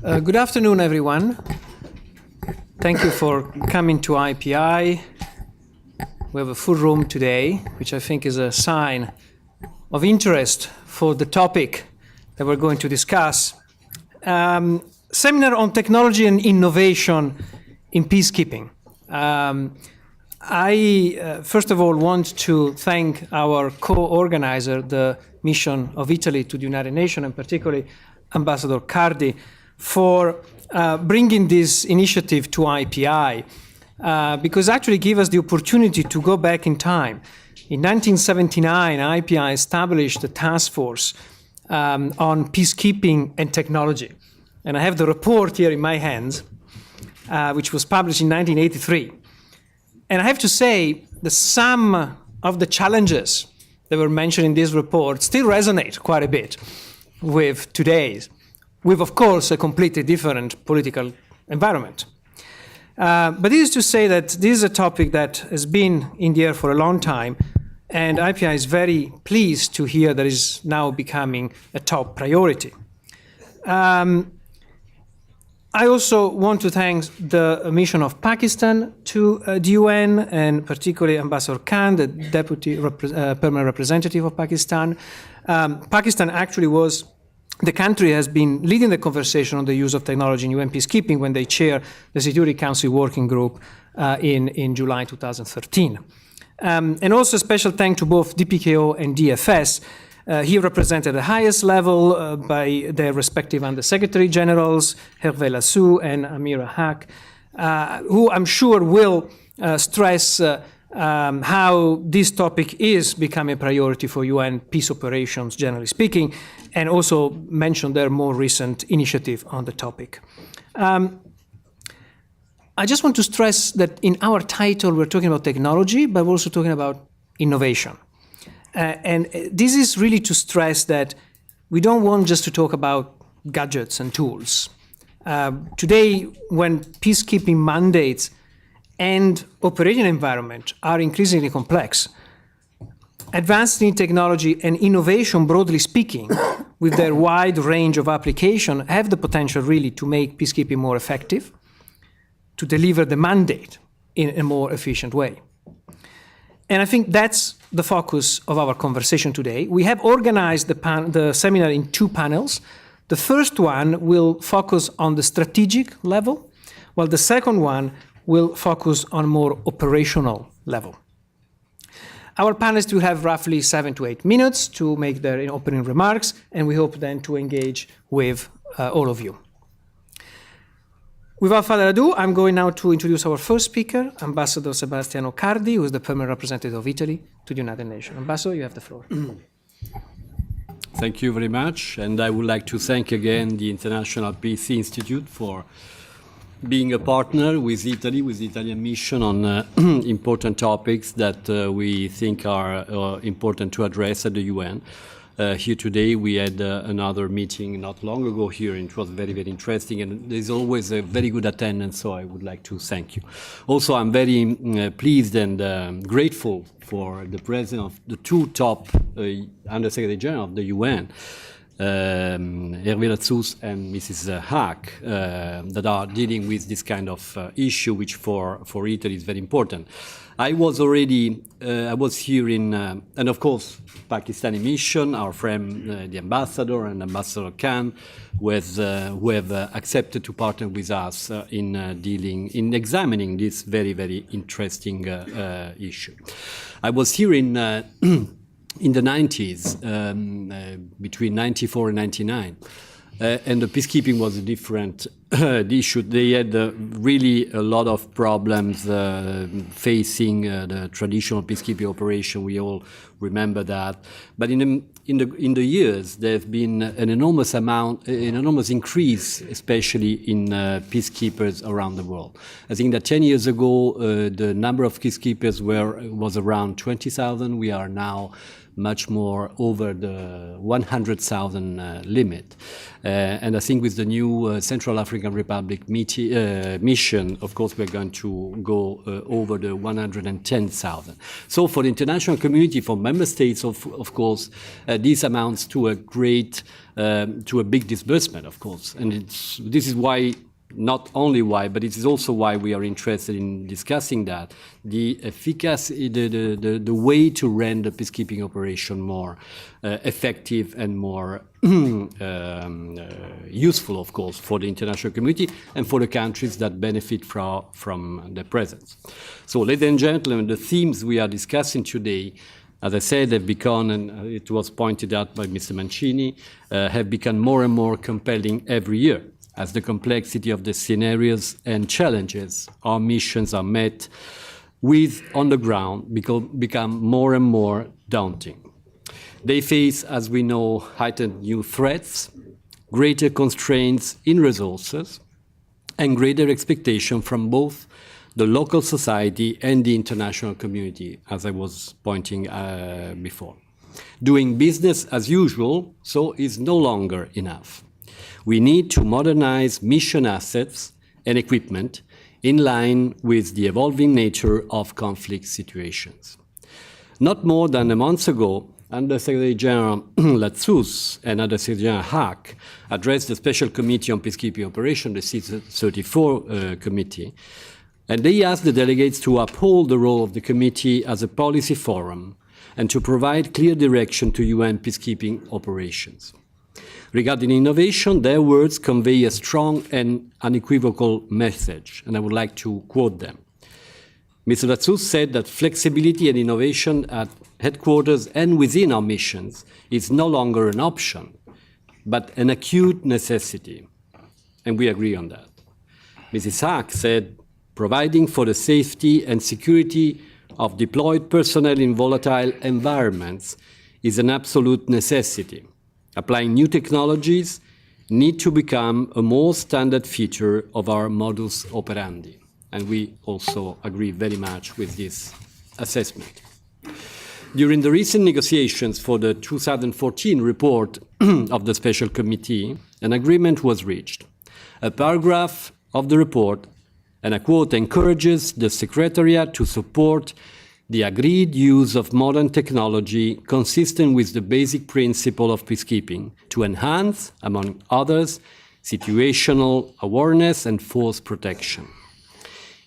Good afternoon, everyone. Thank you for coming to IPI. We have a full room today, which I think is a sign of interest for the topic that we're going to discuss. Seminar on technology and innovation in peacekeeping. I first of all want to thank our co-organizer, the mission of Italy to the United Nations, and particularly Ambassador Cardi, for bringing this initiative to IPI, because actually give us the opportunity to go back in time. In 1979, IPI established a task force on peacekeeping and technology. And I have the report here in my hands, which was published in 1983. And I have to say that some of the challenges that were mentioned in this report still resonate quite a bit with today's, with, of course, a completely different political environment. But this is to say that this is a topic that has been in the air for a long time, and IPI is very pleased to hear that it is now becoming a top priority. I also want to thank the mission of Pakistan to the UN, and particularly Ambassador Khan, the Deputy Permanent Representative of Pakistan. Pakistan actually was the country has been leading the conversation on the use of technology in UN peacekeeping when they chair the Security Council Working Group in July 2013. And also a special thank to both DPKO and DFS. Here represented at the highest level by their respective Under-Secretary Generals, Hervé Lassou and Amira Haq, who I'm sure will stress how this topic is becoming a priority for UN peace operations, generally speaking, and also mention their more recent initiative on the topic. I just want to stress that in our title, we're talking about technology, but we're also talking about innovation. And this is really to stress that we don't want just to talk about gadgets and tools. Today, when peacekeeping mandates and operating environment are increasingly complex, advanced in technology and innovation, broadly speaking, with their wide range of application, have the potential really to make peacekeeping more effective, to deliver the mandate in a more efficient way. And I think that's the focus of our conversation today. We have organized the seminar in two panels. The first one will focus on the strategic level, while the second one will focus on more operational level. Our panelists will have roughly 7 to 8 minutes to make their opening remarks, and we hope then to engage with all of you. Without further ado, I'm going now to introduce our first speaker, Ambassador Sebastiano Cardi, who is the permanent representative of Italy to the United Nations. Ambassador, you have the floor. Thank you very much, and I would like to thank again the International Peace Institute for being a partner with Italy, with the Italian mission on important topics that we think are important to address at the UN. Here today we had another meeting not long ago here, and it was very, very interesting, and there's always a very good attendance, so I would like to thank you. Also, I'm very pleased and grateful for the presence of the two top Under-Secretary General of the UN, Hervé Lassou and Mrs. Haq, that are dealing with this kind of issue, which for Italy is very important. I was here in, and of course, Pakistani mission, our friend, the ambassador and Ambassador Khan, who have accepted to partner with us in examining this very, very interesting issue. I was here in the 90s, between 94 and 99. And the peacekeeping was a different issue. They had really a lot of problems facing the traditional peacekeeping operation. We all remember that. But in the years, there have been an enormous increase, especially in peacekeepers around the world. I think that 10 years ago, the number of peacekeepers was around 20,000. We are now much more over the 100,000 limit. And I think with the new Central African Republic mission, of course, we're going to go over the 110,000. So for the international community, for member states, of course, this amounts to a big disbursement, of course. And this is why, not only why, but it is also why we are interested in discussing that, the efficacy, the way to render peacekeeping operation more effective and more useful, of course, for the international community and for the countries that benefit from their presence. So, ladies and gentlemen, the themes we are discussing today, as I said, have become, and it was pointed out by Mr. Mancini, have become more and more compelling every year, as the complexity of the scenarios and challenges our missions are met with on the ground become more and more daunting. They face, as we know, heightened new threats, greater constraints in resources, and greater expectation from both the local society and the international community, as I was pointing before. Doing business as usual, so, is no longer enough. We need to modernize mission assets and equipment in line with the evolving nature of conflict situations. Not more than a month ago, Under Secretary General Latsous and Under Secretary General Hack addressed the Special Committee on Peacekeeping Operation, the C-34 committee, and they asked the delegates to uphold the role of the committee as a policy forum and to provide clear direction to UN peacekeeping operations. Regarding innovation, their words convey a strong and unequivocal message, and I would like to quote them. Mr. Latsous said that flexibility and innovation at headquarters and within our missions is no longer an option, but an acute necessity, and we agree on that. Mrs. Hack said, providing for the safety and security of deployed personnel in volatile environments is an absolute necessity. Applying new technologies need to become a more standard feature of our modus operandi. And we also agree very much with this assessment. During the recent negotiations for the 2014 report of the Special Committee, an agreement was reached. A paragraph of the report, and I quote, encourages the Secretariat to support the agreed use of modern technology consistent with the basic principle of peacekeeping to enhance, among others, situational awareness and force protection.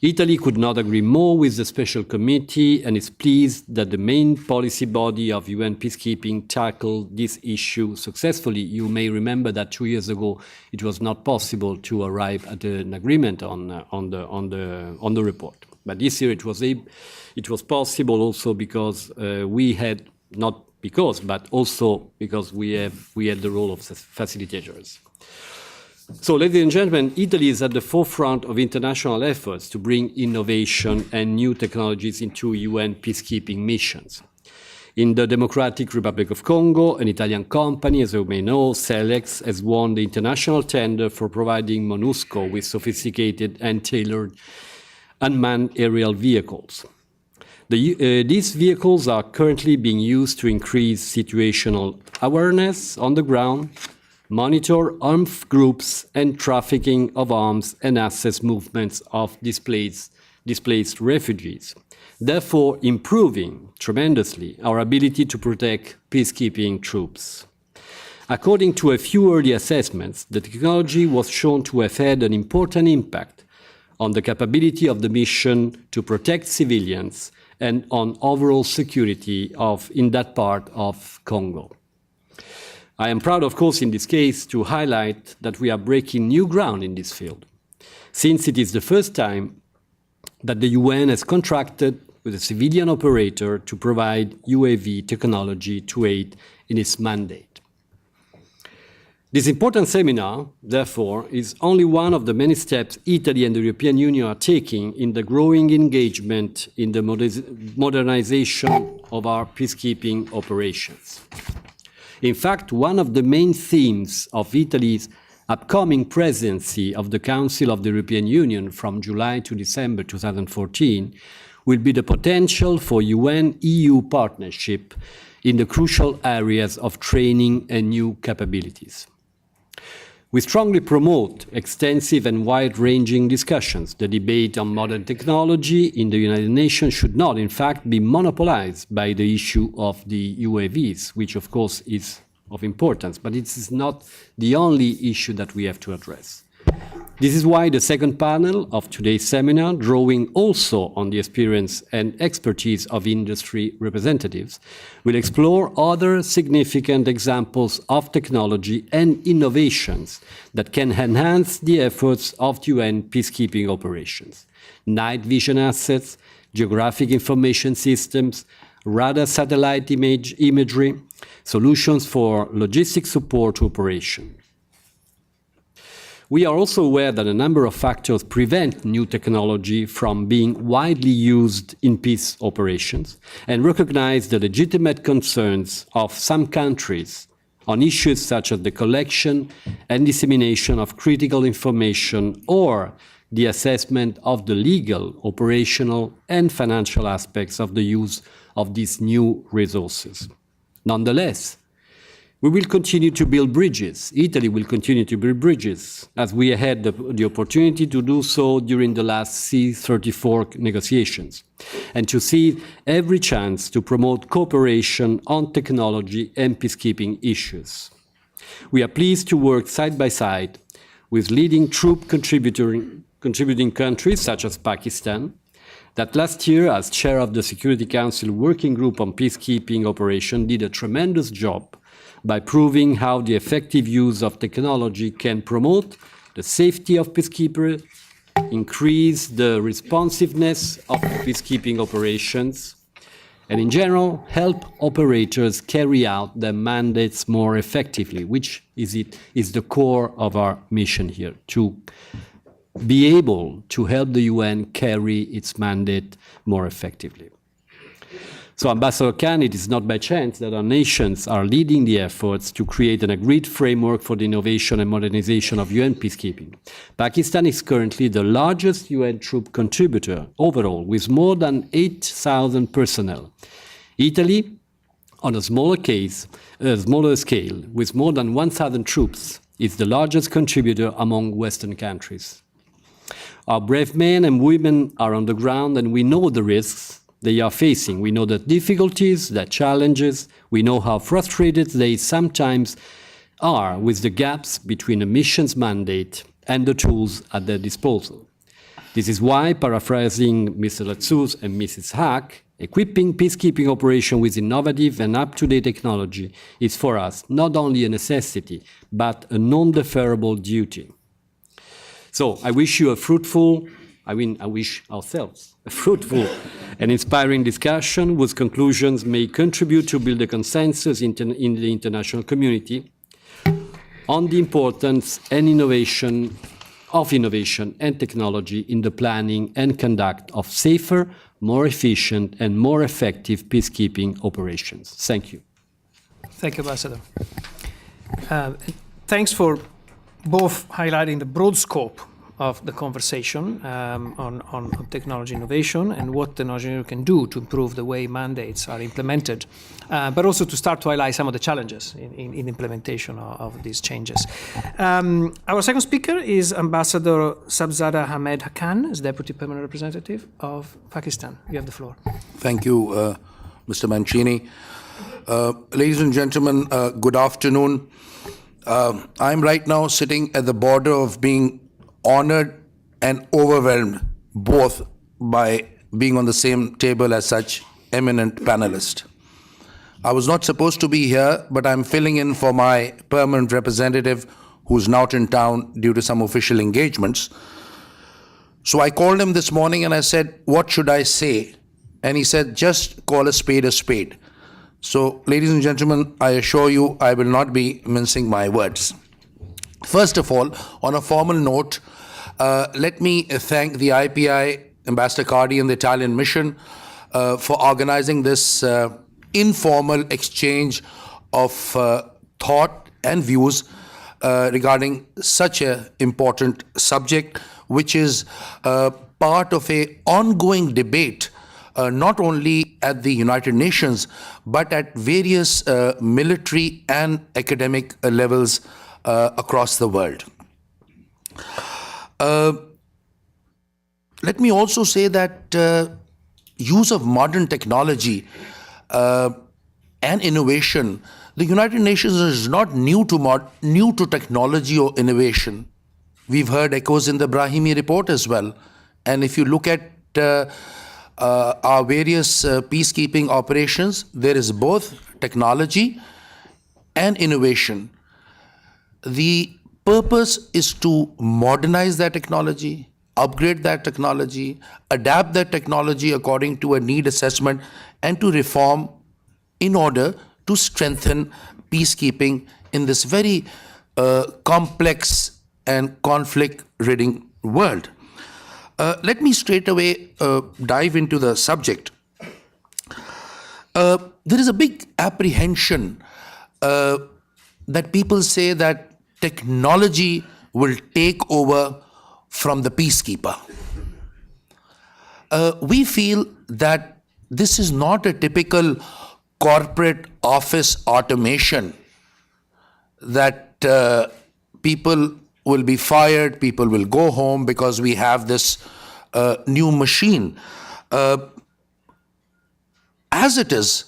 Italy could not agree more with the Special Committee and is pleased that the main policy body of UN peacekeeping tackled this issue successfully. You may remember that 2 years ago it was not possible to arrive at an agreement on the report. But this year it was possible also because we had the role of facilitators. So, ladies and gentlemen, Italy is at the forefront of international efforts to bring innovation and new technologies into UN peacekeeping missions. In the Democratic Republic of Congo, an Italian company, as you may know, Selex, has won the international tender for providing MONUSCO with sophisticated and tailored unmanned aerial vehicles. These vehicles are currently being used to increase situational awareness on the ground, monitor armed groups and trafficking of arms and assess movements of displaced refugees, therefore improving tremendously our ability to protect peacekeeping troops. According to a few early assessments, the technology was shown to have had an important impact on the capability of the mission to protect civilians and on overall security in that part of Congo. I am proud, of course, in this case, to highlight that we are breaking new ground in this field, since it is the first time that the UN has contracted with a civilian operator to provide UAV technology to aid in its mandate. This important seminar, therefore, is only one of the many steps Italy and the European Union are taking in the growing engagement in the modernization of our peacekeeping operations. In fact, one of the main themes of Italy's upcoming presidency of the Council of the European Union from July to December 2014 will be the potential for UN-EU partnership in the crucial areas of training and new capabilities. We strongly promote extensive and wide-ranging discussions. The debate on modern technology in the United Nations should not, in fact, be monopolized by the issue of the UAVs, which of course is of importance, but it is not the only issue that we have to address. This is why the second panel of today's seminar, drawing also on the experience and expertise of industry representatives, will explore other significant examples of technology and innovations that can enhance the efforts of UN peacekeeping operations. Night vision assets, geographic information systems, radar satellite imagery, solutions for logistic support to operation. We are also aware that a number of factors prevent new technology from being widely used in peace operations and recognize the legitimate concerns of some countries on issues such as the collection and dissemination of critical information or the assessment of the legal, operational, and financial aspects of the use of these new resources. Nonetheless, we will continue to build bridges. Italy will continue to build bridges, as we had the opportunity to do so during the last C-34 negotiations, and to see every chance to promote cooperation on technology and peacekeeping issues. We are pleased to work side by side with leading troop contributing countries such as Pakistan, that last year, as chair of the Security Council Working Group on Peacekeeping Operation, did a tremendous job by proving how the effective use of technology can promote the safety of peacekeepers, increase the responsiveness of peacekeeping operations, and in general, help operators carry out their mandates more effectively, which is the core of our mission here, to be able to help the UN carry its mandate more effectively. So, Ambassador Khan, it is not by chance that our nations are leading the efforts to create an agreed framework for the innovation and modernization of UN peacekeeping. Pakistan is currently the largest UN troop contributor overall, with more than 8,000 personnel. Italy, on a smaller scale, with more than 1,000 troops, is the largest contributor among Western countries. Our brave men and women are on the ground, and we know the risks they are facing. We know the difficulties, the challenges. We know how frustrated they sometimes are with the gaps between a mission's mandate and the tools at their disposal. This is why, paraphrasing Mr. Latsous and Mrs. Hack, equipping peacekeeping operation with innovative and up-to-date technology is for us not only a necessity, but a non-deferrable duty. So I wish you I wish ourselves a fruitful and inspiring discussion whose conclusions may contribute to build a consensus in the international community on the importance and innovation and technology in the planning and conduct of safer, more efficient, and more effective peacekeeping operations. Thank you. Thank you, Ambassador. Thanks for both highlighting the broad scope of the conversation on technology innovation and what technology can do to improve the way mandates are implemented, but also to start to highlight some of the challenges in implementation of these changes. Our second speaker is Ambassador Sabzada Hamed Haqqan, as Deputy Permanent Representative of Pakistan. You have the floor. Thank you, Mr. Mancini. Ladies and gentlemen, good afternoon. I'm right now sitting at the border of being honored and overwhelmed both by being on the same table as such eminent panelists. I was not supposed to be here, but I'm filling in for my permanent representative who's not in town due to some official engagements. So I called him this morning and I said, what should I say? And he said, just call a spade a spade. So, ladies and gentlemen, I assure you I will not be mincing my words. First of all, on a formal note, let me thank the IPI, Ambassador Cardi and the Italian mission for organizing this informal exchange of thought and views regarding such an important subject, which is part of an ongoing debate not only at the United Nations, but at various military and academic levels across the world. Let me also say that use of modern technology and innovation, the United Nations is not new to technology or innovation. We've heard echoes in the Brahimi report as well. And if you look at our various peacekeeping operations, there is both technology and innovation. The purpose is to modernize that technology, upgrade that technology, adapt that technology according to a need assessment, and to reform in order to strengthen peacekeeping in this very complex and conflict-ridden world. Let me straight away dive into the subject. There is a big apprehension that people say that technology will take over from the peacekeeper. We feel that this is not a typical corporate office automation that people will be fired, people will go home because we have this new machine. As it is,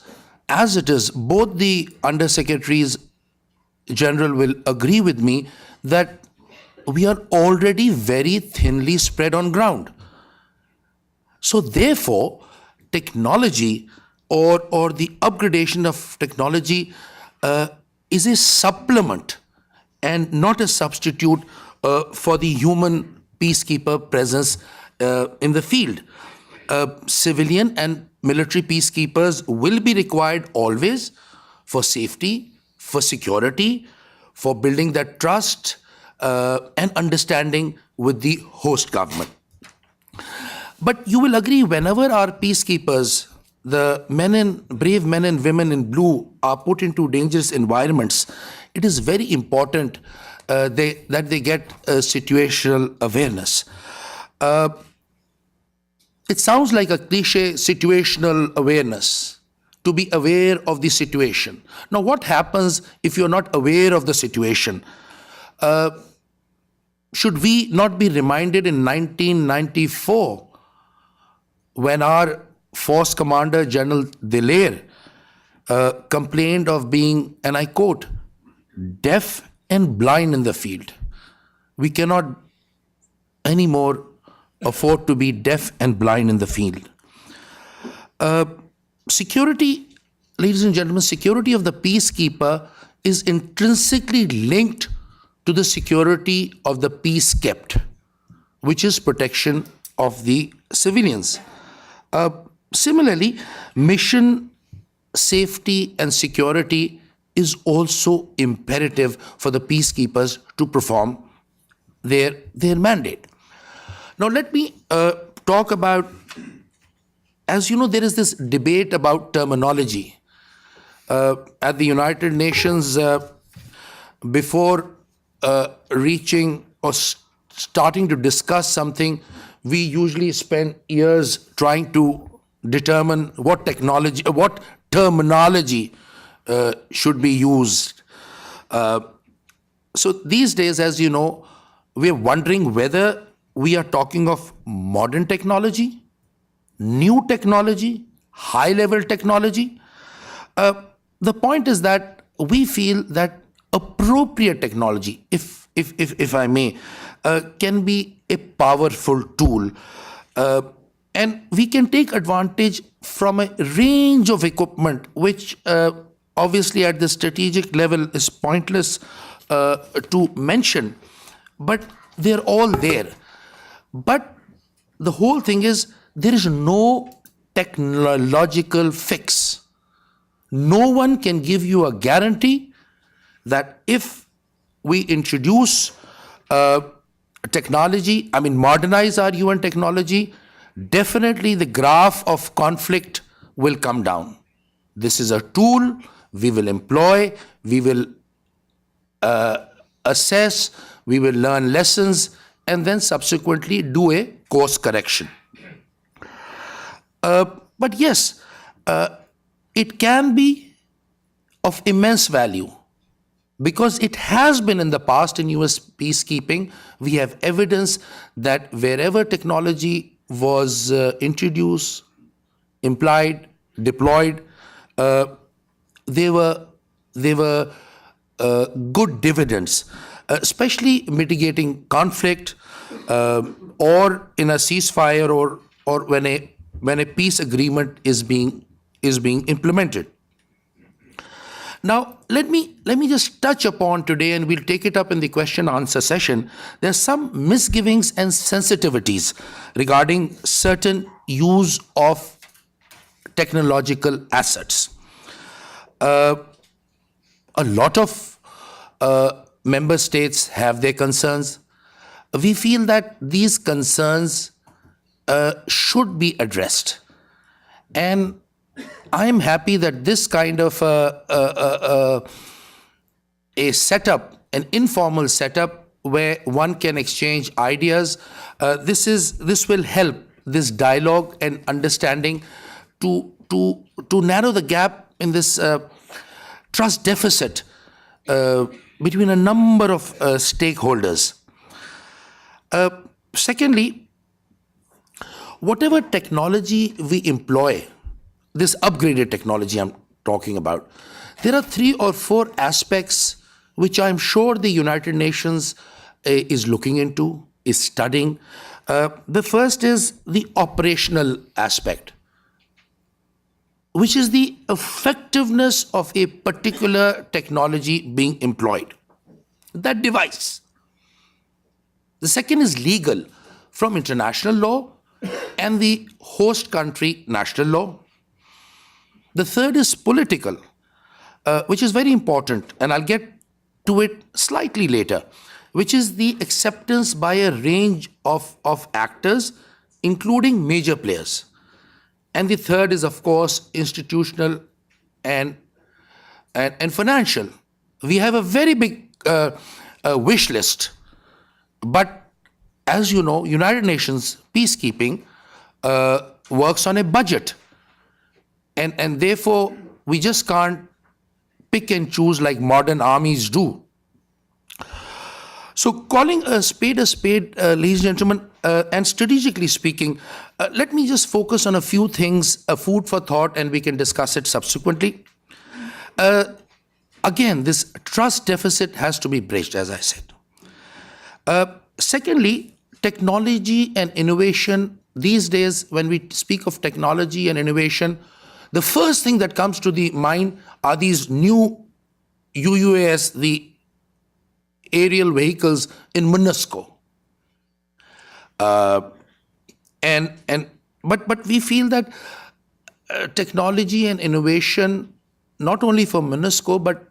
both the undersecretaries general will agree with me that we are already very thinly spread on ground. So therefore, technology or the upgradation of technology is a supplement and not a substitute for the human peacekeeper presence in the field. Civilian and military peacekeepers will be required always for safety, for security, for building that trust and understanding with the host government. But you will agree, whenever our peacekeepers, the brave men and women in blue, are put into dangerous environments, it is very important that they get situational awareness. It sounds like a cliche, situational awareness, to be aware of the situation. Now, what happens if you're not aware of the situation? Should we not be reminded in 1994, when our force commander, General Dilaire, complained of being, and I quote, deaf and blind in the field. We cannot anymore afford to be deaf and blind in the field. Security, ladies and gentlemen, security of the peacekeeper is intrinsically linked to the security of the peace kept, which is protection of the civilians. Similarly, mission, safety, and security is also imperative for the peacekeepers to perform their mandate. Now, let me talk about, as you know, there is this debate about terminology. At the United Nations, before reaching or starting to discuss something, we usually spend years trying to determine what terminology should be used. So these days, as you know, we are wondering whether we are talking of modern technology, new technology, high-level technology. The point is that we feel that appropriate technology, if I may, can be a powerful tool. And we can take advantage from a range of equipment, which obviously at the strategic level is pointless to mention, but they're all there. But the whole thing is, there is no technological fix. No one can give you a guarantee that if we introduce technology, modernize our UN technology, definitely the graph of conflict will come down. This is a tool we will employ, we will assess, we will learn lessons, and then subsequently do a course correction. But yes, it can be of immense value because it has been in the past in US peacekeeping. We have evidence that wherever technology was introduced, implied, deployed, they were good dividends, especially mitigating conflict, or in a ceasefire, or when a peace agreement is being implemented. Now, let me just touch upon today, and we'll take it up in the question answer session. There's some misgivings and sensitivities regarding certain use of technological assets. A lot of member states have their concerns. We feel that these concerns should be addressed. And I'm happy that this kind of a setup, an informal setup where one can exchange ideas, this will help this dialogue and understanding to narrow the gap in this trust deficit between a number of stakeholders. Secondly, whatever technology we employ, this upgraded technology I'm talking about, there are 3 or 4 aspects which I'm sure the United Nations is looking into, is studying. The first is the operational aspect, which is the effectiveness of a particular technology being employed, that device. The second is legal, from international law and the host country national law. The third is political, which is very important, and I'll get to it slightly later, which is the acceptance by a range of actors, including major players. And the third is, of course, institutional and financial. We have a very big wish list, but as you know, United Nations peacekeeping works on a budget. And therefore, we just can't pick and choose like modern armies do. So calling a spade, ladies and gentlemen, and strategically speaking, let me just focus on a few things, a food for thought, and we can discuss it subsequently. Again, this trust deficit has to be bridged, as I said. Secondly, technology and innovation. These days, when we speak of technology and innovation, the first thing that comes to the mind are these new UUAS, the aerial vehicles in MONUSCO. But we feel that technology and innovation, not only for MONUSCO, but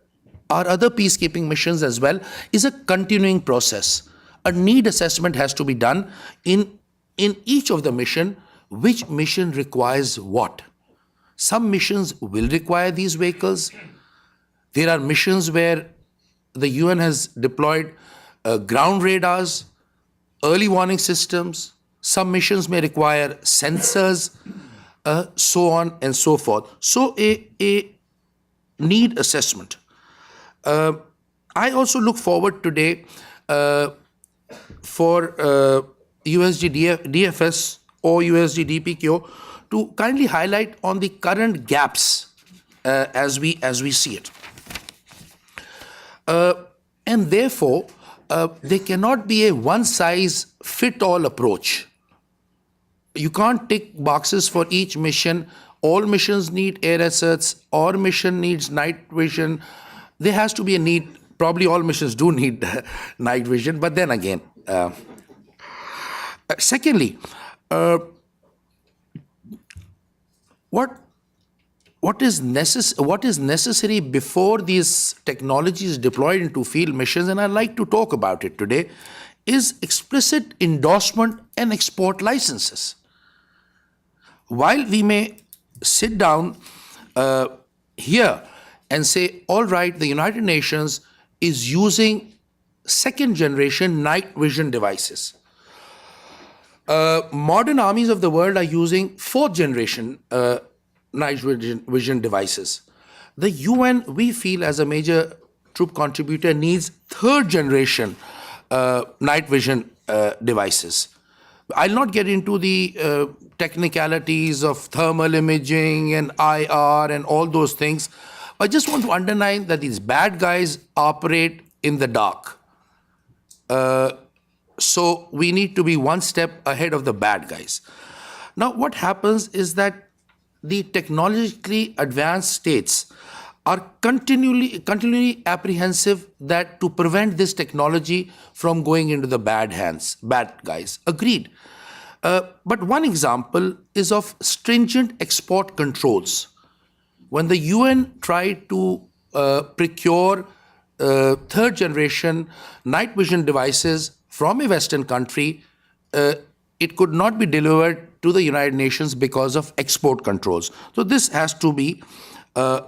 our other peacekeeping missions as well, is a continuing process. A need assessment has to be done in each of the mission, which mission requires what. Some missions will require these vehicles. There are missions where the UN has deployed ground radars, early warning systems. Some missions may require sensors, so on and so forth. So a need assessment. I also look forward today for USG DFS or USG DPKO to kindly highlight on the current gaps as we see it. And therefore, there cannot be a one-size-fit-all approach. You can't tick boxes for each mission. All missions need air assets, or mission needs night vision. There has to be a need. Probably all missions do need night vision, but then again. Secondly, what is necessary before these technologies deployed into field missions, and I'd like to talk about it today, is explicit endorsement and export licenses. While we may sit down here and say, all right, the United Nations is using second generation night vision devices. Modern armies of the world are using fourth generation night vision devices. The UN, we feel, as a major troop contributor, needs third generation night vision devices. I'll not get into the technicalities of thermal imaging and IR and all those things. I just want to underline that these bad guys operate in the dark. So we need to be one step ahead of the bad guys. Now, what happens is that the technologically advanced states are continually apprehensive that to prevent this technology from going into the bad guys. Agreed. But one example is of stringent export controls. When the UN tried to procure third generation night vision devices from a Western country, it could not be delivered to the United Nations because of export controls. So this has to be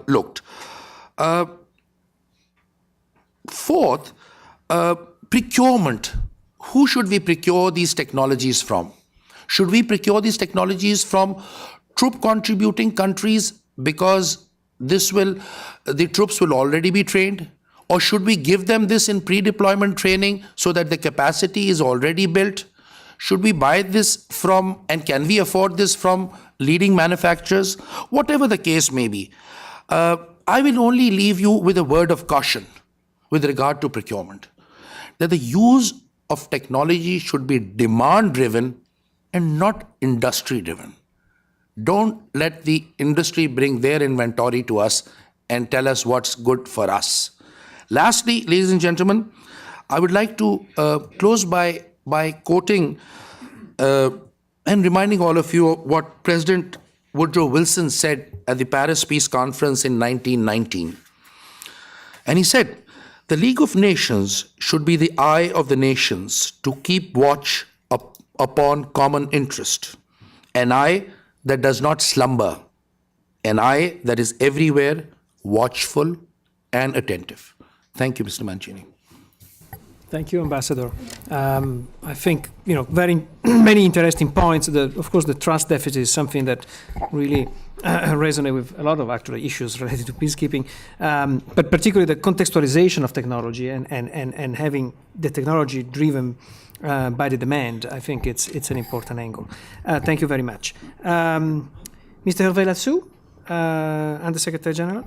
looked. Fourth, procurement. Who should we procure these technologies from? Should we procure these technologies from troop contributing countries because the troops will already be trained? Or should we give them this in pre-deployment training so that the capacity is already built? Should we buy this from, and can we afford this from leading manufacturers? Whatever the case may be, I will only leave you with a word of caution with regard to procurement, that the use of technology should be demand-driven and not industry-driven. Don't let the industry bring their inventory to us and tell us what's good for us. Lastly, ladies and gentlemen, I would like to close by quoting and reminding all of you what President Woodrow Wilson said at the Paris Peace Conference in 1919. And he said, "The League of Nations should be the eye of the nations to keep watch upon common interest, an eye that does not slumber, an eye that is everywhere watchful and attentive." Thank you, Mr. Mancini. Thank you, Ambassador. I think, very many interesting points. Of course, the trust deficit is something that really resonate with a lot of actually issues related to peacekeeping, but particularly the contextualization of technology and having the technology driven by the demand. I think it's an important angle. Thank you very much. Mr. Hervé Latsou, Under Secretary General,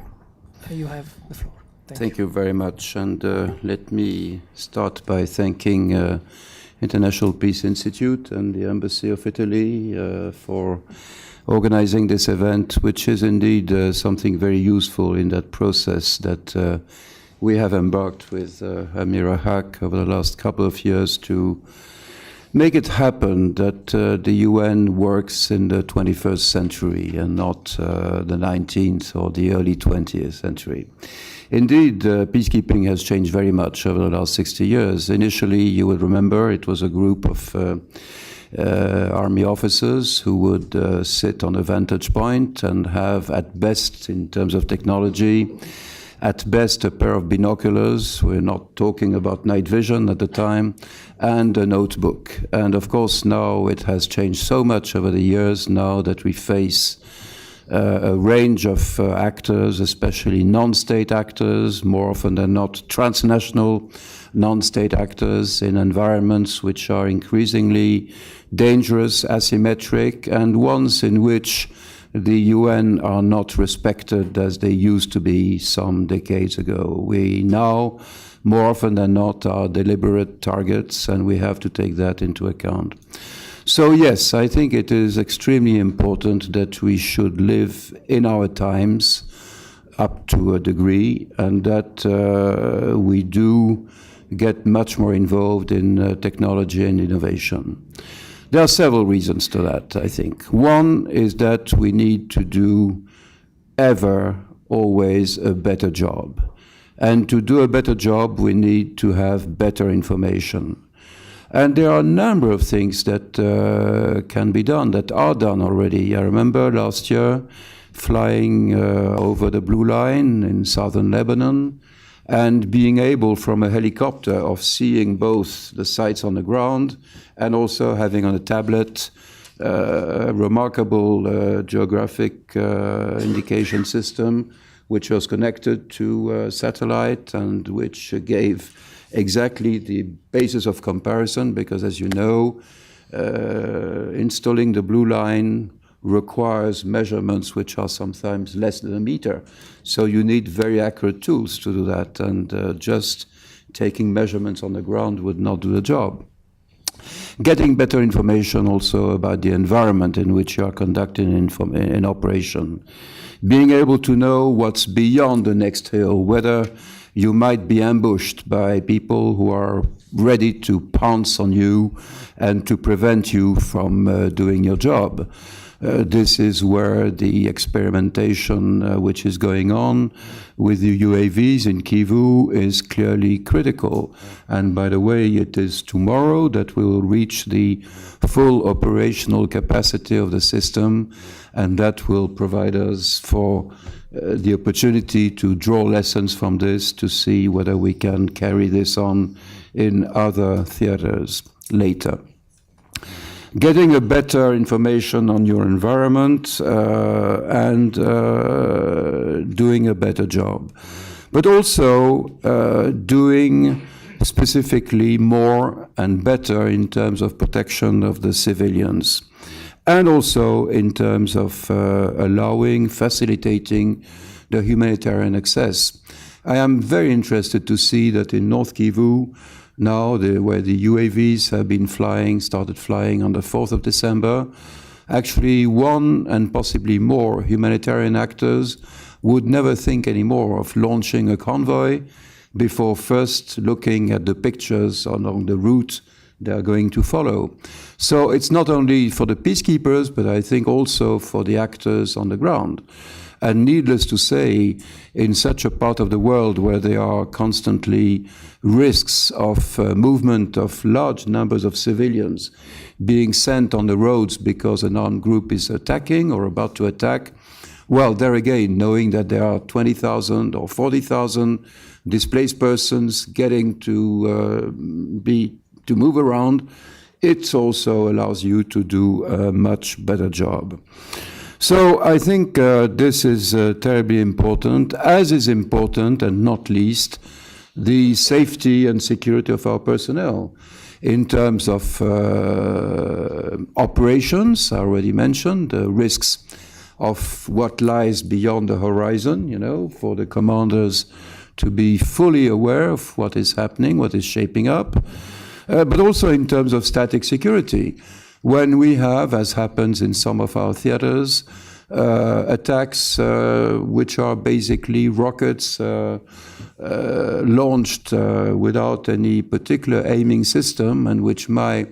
you have the floor. Thank you very much. And let me start by thanking International Peace Institute and the Embassy of Italy for organizing this event, which is indeed something very useful in that process that we have embarked with Amira Haq over the last couple of years to make it happen that the UN works in the 21st century and not the 19th or the early 20th century. Indeed, peacekeeping has changed very much over the last 60 years. Initially, you will remember, it was a group of army officers who would sit on a vantage point and have, at best, in terms of technology, at best a pair of binoculars, we're not talking about night vision at the time, and a notebook. And of course now it has changed so much over the years now that we face a range of actors, especially non-state actors, more often than not transnational non-state actors in environments which are increasingly dangerous, asymmetric, and ones in which the UN are not respected as they used to be some decades ago. We now, more often than not, are deliberate targets, and we have to take that into account. So yes, I think it is extremely important that we should live in our times up to a degree, and that we do get much more involved in technology and innovation. There are several reasons to that, I think. One is that we need to do always a better job. And to do a better job, we need to have better information. And there are a number of things that can be done, that are done already. I remember last year flying over the Blue Line in southern Lebanon and being able from a helicopter of seeing both the sites on the ground and also having on a tablet remarkable geographic indication system which was connected to satellite and which gave exactly the basis of comparison, because as you know, installing the blue line requires measurements which are sometimes less than a meter. So you need very accurate tools to do that, and just taking measurements on the ground would not do the job. Getting better information also about the environment in which you are conducting an operation. Being able to know what's beyond the next hill, whether you might be ambushed by people who are ready to pounce on you and to prevent you from doing your job. This is where the experimentation which is going on with the UAVs in Kivu is clearly critical. And by the way, it is tomorrow that we will reach the full operational capacity of the system, and that will provide us for the opportunity to draw lessons from this to see whether we can carry this on in other theaters later. Getting a better information on your environment and doing a better job. But also doing specifically more and better in terms of protection of the civilians. And also in terms of allowing, facilitating the humanitarian access. I am very interested to see that in North Kivu, now where the UAVs have been started flying on the 4th of December, actually one and possibly more humanitarian actors would never think anymore of launching a convoy before first looking at the pictures along the route they are going to follow. So it's not only for the peacekeepers, but I think also for the actors on the ground. And needless to say, in such a part of the world where there are constantly risks of movement of large numbers of civilians being sent on the roads because an armed group is attacking or about to attack, well, there again, knowing that there are 20,000 or 40,000 displaced persons getting to move around, it also allows you to do a much better job. So I think this is terribly important, as is important, and not least, the safety and security of our personnel. In terms of operations, I already mentioned, the risks of what lies beyond the horizon, for the commanders to be fully aware of what is happening, what is shaping up, but also in terms of static security. When we have, as happens in some of our theaters, attacks which are basically rockets launched without any particular aiming system and which may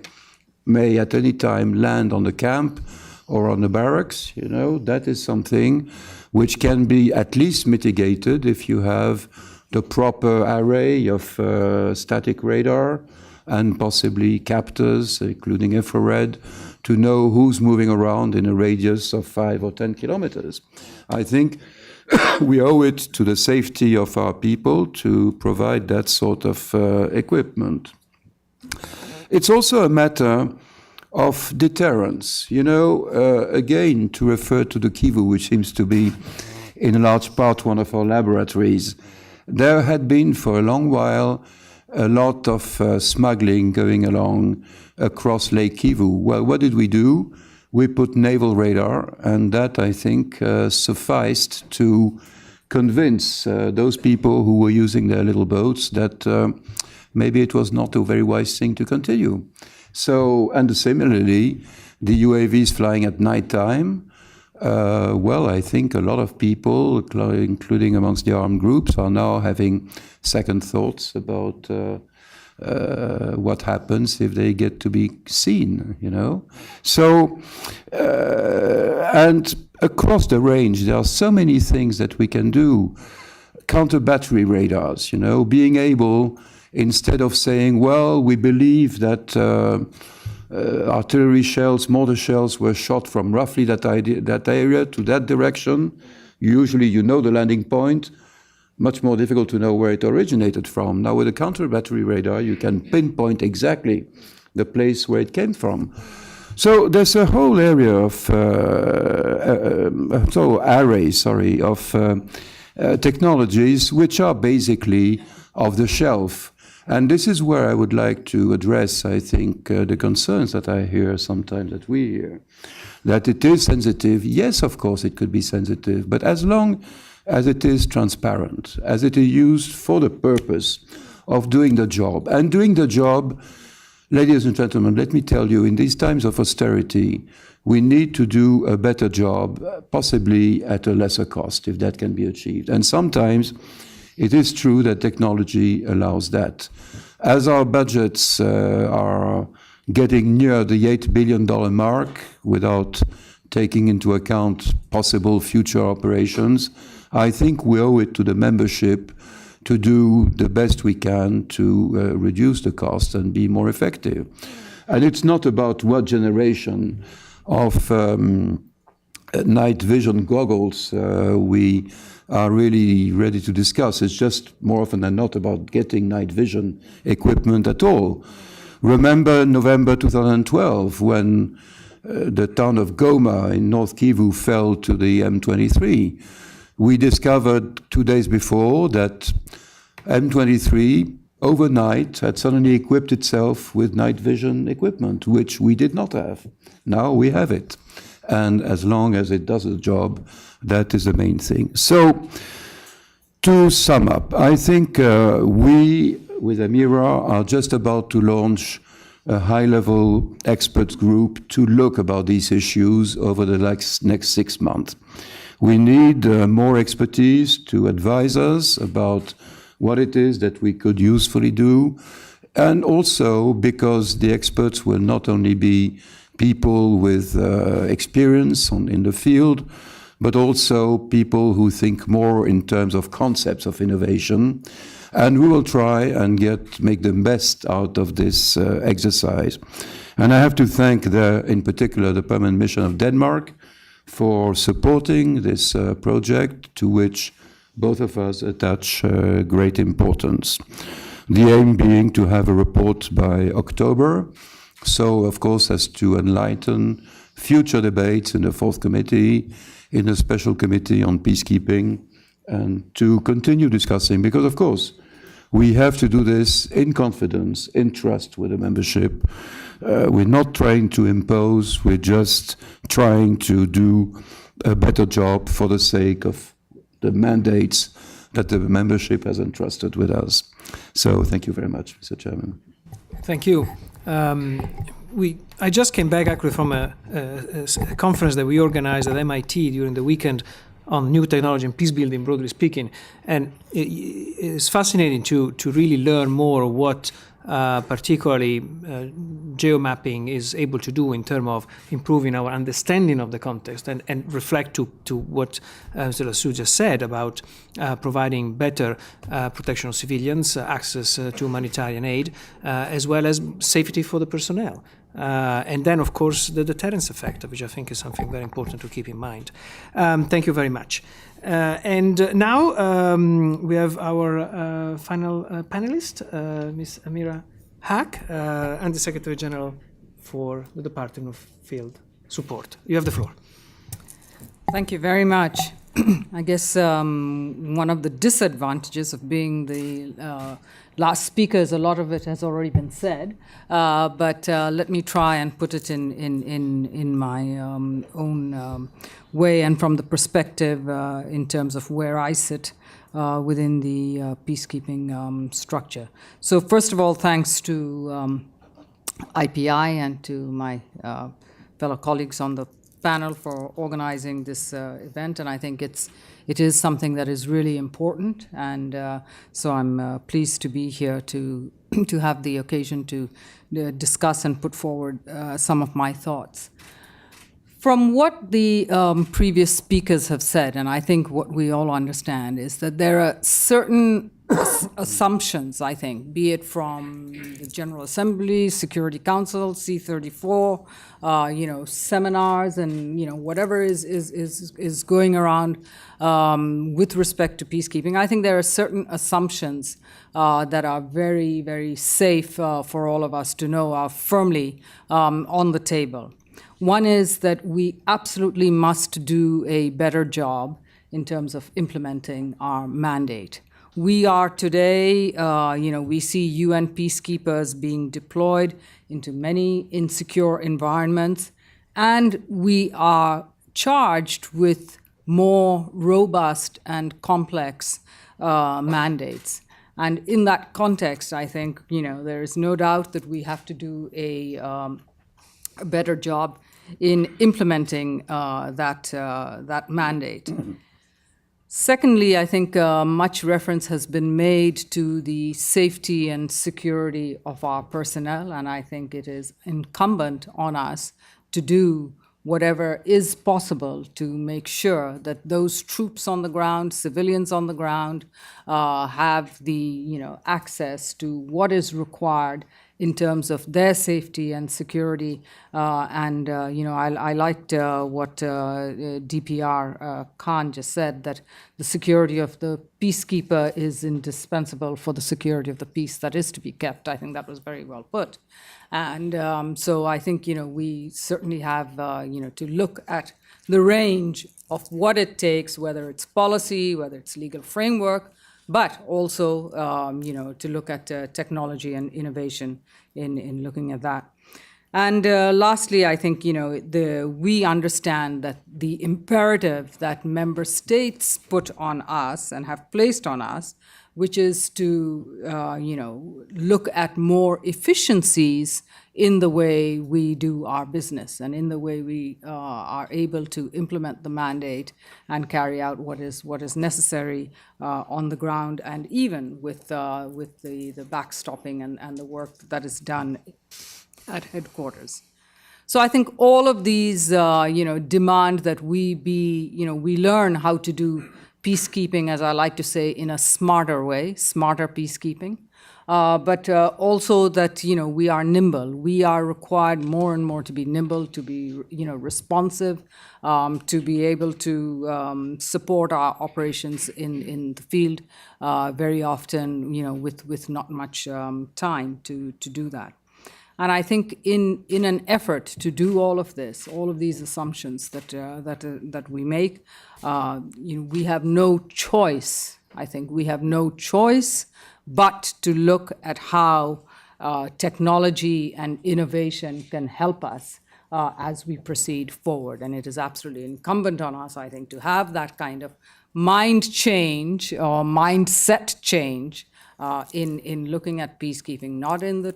at any time land on the camp or on the barracks, that is something which can be at least mitigated if you have the proper array of static radar and possibly captors, including infrared, to know who's moving around in a radius of 5 or 10 kilometers. I think we owe it to the safety of our people to provide that sort of equipment. It's also a matter of deterrence. Again, to refer to the Kivu, which seems to be in a large part one of our laboratories, there had been for a long while a lot of smuggling going along across Lake Kivu. Well, what did we do? We put naval radar, and that, I think, sufficed to convince those people who were using their little boats that maybe it was not a very wise thing to continue. So, and similarly, the UAVs flying at nighttime, well, I think a lot of people, including amongst the armed groups, are now having second thoughts about what happens if they get to be seen, So, and across the range, there are so many things that we can do. Counter-battery radars, being able, instead of saying, well, we believe that artillery shells, mortar shells were shot from roughly that area to that direction. Usually the landing point. much more difficult to know where it originated from. Now, with a counter-battery radar, you can pinpoint exactly the place where it came from. So there's a whole area of array of technologies which are basically off the shelf. And this is where I would like to address, I think, the concerns that I hear sometimes, that we hear, that it is sensitive. Yes, of course, it could be sensitive, but as long as it is transparent, as it is used for the purpose of doing the job. And doing the job, ladies and gentlemen, let me tell you, in these times of austerity, we need to do a better job, possibly at a lesser cost, if that can be achieved. And sometimes it is true that technology allows that. As our budgets are getting near the $8 billion mark without taking into account possible future operations, I think we owe it to the membership to do the best we can to reduce the cost and be more effective. And it's not about what generation of night vision goggles we are really ready to discuss. It's just more often than not about getting night vision equipment at all. Remember November 2012 when the town of Goma in North Kivu fell to the M23. We discovered 2 days before that M23 overnight had suddenly equipped itself with night vision equipment, which we did not have. Now we have it. And as long as it does the job, that is the main thing. So, to sum up, I think we, with Amira, are just about to launch a high-level experts group to look about these issues over the next 6 months. We need more expertise to advise us about what it is that we could usefully do, and also because the experts will not only be people with experience in the field, but also people who think more in terms of concepts of innovation. And we will try and make the best out of this exercise. And I have to thank in particular the Permanent Mission of Denmark for supporting this project, to which both of us attach great importance. The aim being to have a report by October, so of course as to enlighten future debates in the fourth committee, in a special committee on peacekeeping, and to continue discussing, because of course we have to do this in confidence, in trust with the membership. We're not trying to impose, we're just trying to do a better job for the sake of the mandates that the membership has entrusted with us. So thank you very much, Mr. Chairman. Thank you. I just came back actually from a conference that we organized at MIT during the weekend on new technology and peace building, broadly speaking. And it's fascinating to really learn more what particularly geomapping is able to do in terms of improving our understanding of the context and reflect to what Mr. Lassou just said about providing better protection of civilians, access to humanitarian aid, as well as safety for the personnel. And then, of course, the deterrence effect, which I think is something very important to keep in mind. Thank you very much. And now we have our final panelist, Ms. Amira Haque, and the Secretary General for the Department of Field Support. You have the floor. Thank you very much. I guess one of the disadvantages of being the last speaker is a lot of it has already been said, but let me try and put it in my own way and from the perspective in terms of where I sit within the peacekeeping structure. So first of all, thanks to IPI and to my fellow colleagues on the panel for organizing this event, and I think it is something that is really important, and so I'm pleased to be here to have the occasion to discuss and put forward some of my thoughts. From what the previous speakers have said, and I think what we all understand, is that there are certain assumptions, I think, be it from the General Assembly, Security Council, C-34, seminars, and whatever is going around with respect to peacekeeping. I think there are certain assumptions that are very, very safe for all of us to know are firmly on the table. One is that we absolutely must do a better job in terms of implementing our mandate. We are today, we see UN peacekeepers being deployed into many insecure environments, and we are charged with more robust and complex mandates. And in that context, I think, there is no doubt that we have to do a better job in implementing that mandate. Secondly, I think much reference has been made to the safety and security of our personnel, and I think it is incumbent on us to do whatever is possible to make sure that those troops on the ground, civilians on the ground, have the access to what is required in terms of their safety and security. I liked what DPR Khan just said, that the security of the peacekeeper is indispensable for the security of the peace that is to be kept. I think that was very well put. And so I think, we certainly have, to look at the range of what it takes, whether it's policy, whether it's legal framework, but also, to look at technology and innovation in looking at that. And lastly, I think, we understand that the imperative that member states put on us and have placed on us, which is to, look at more efficiencies in the way we do our business and in the way we are able to implement the mandate and carry out what is necessary on the ground, and even with the backstopping and the work that is done at headquarters. So I think all of these, demand that we learn how to do peacekeeping, as I like to say, in a smarter way, smarter peacekeeping. But also that, we are nimble. We are required more and more to be nimble, to be, responsive, to be able to support our operations in the field, very often, with not much time to do that. And I think in an effort to do all of this, all of these assumptions that we make, we have no choice. I think we have no choice but to look at how technology and innovation can help us as we proceed forward. And it is absolutely incumbent on us, I think, to have that kind of mind change or mindset change in looking at peacekeeping, not in the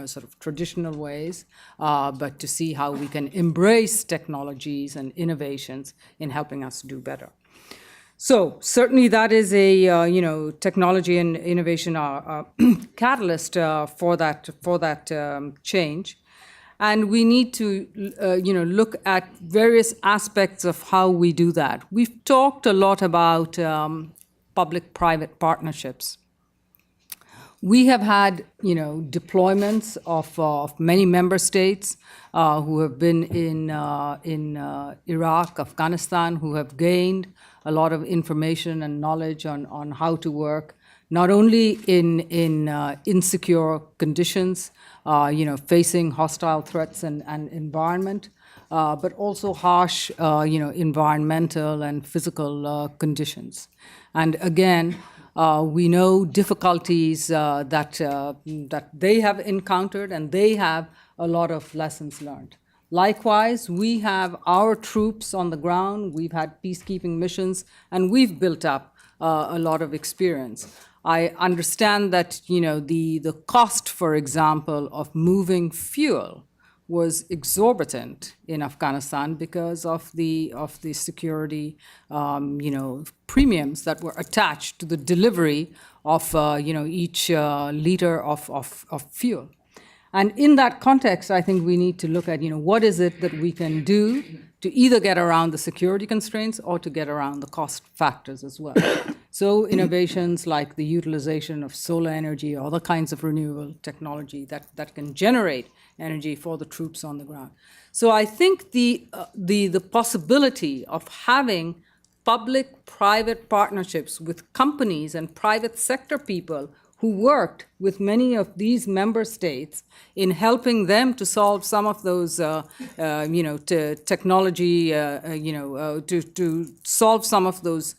sort of traditional ways, but to see how we can embrace technologies and innovations in helping us do better. So certainly that is a technology and innovation are catalyst for that change, and we need to look at various aspects of how we do that. We've talked a lot about public-private partnerships. We have had, deployments of many member states who have been in Iraq, Afghanistan, who have gained a lot of information and knowledge on how to work, not only in insecure conditions, facing hostile threats and environment, but also harsh, environmental and physical conditions. And again, we know difficulties that they have encountered, and they have a lot of lessons learned. Likewise, we have our troops on the ground, we've had peacekeeping missions, and we've built up a lot of experience. I understand that, the cost, for example, of moving fuel was exorbitant in Afghanistan because of the security, premiums that were attached to the delivery of, each liter of fuel. And in that context, I think we need to look at, what is it that we can do to either get around the security constraints or to get around the cost factors as well. So innovations like the utilization of solar energy, other kinds of renewable technology that can generate energy for the troops on the ground. So I think the possibility of having public-private partnerships with companies and private sector people who worked with many of these member states in helping them to solve some of those, technology, to solve some of those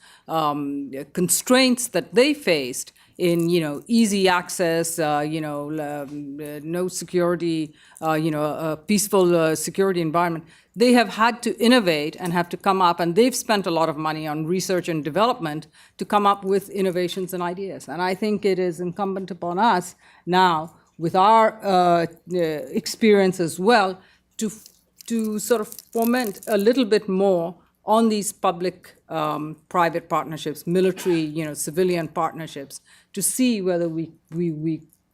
constraints that they faced in, easy access, no security, a peaceful security environment. They have had to innovate and have to come up, and they've spent a lot of money on research and development to come up with innovations and ideas. And I think it is incumbent upon us now, with our experience as well, to sort of foment a little bit more on these public-private partnerships, military, civilian partnerships, to see whether we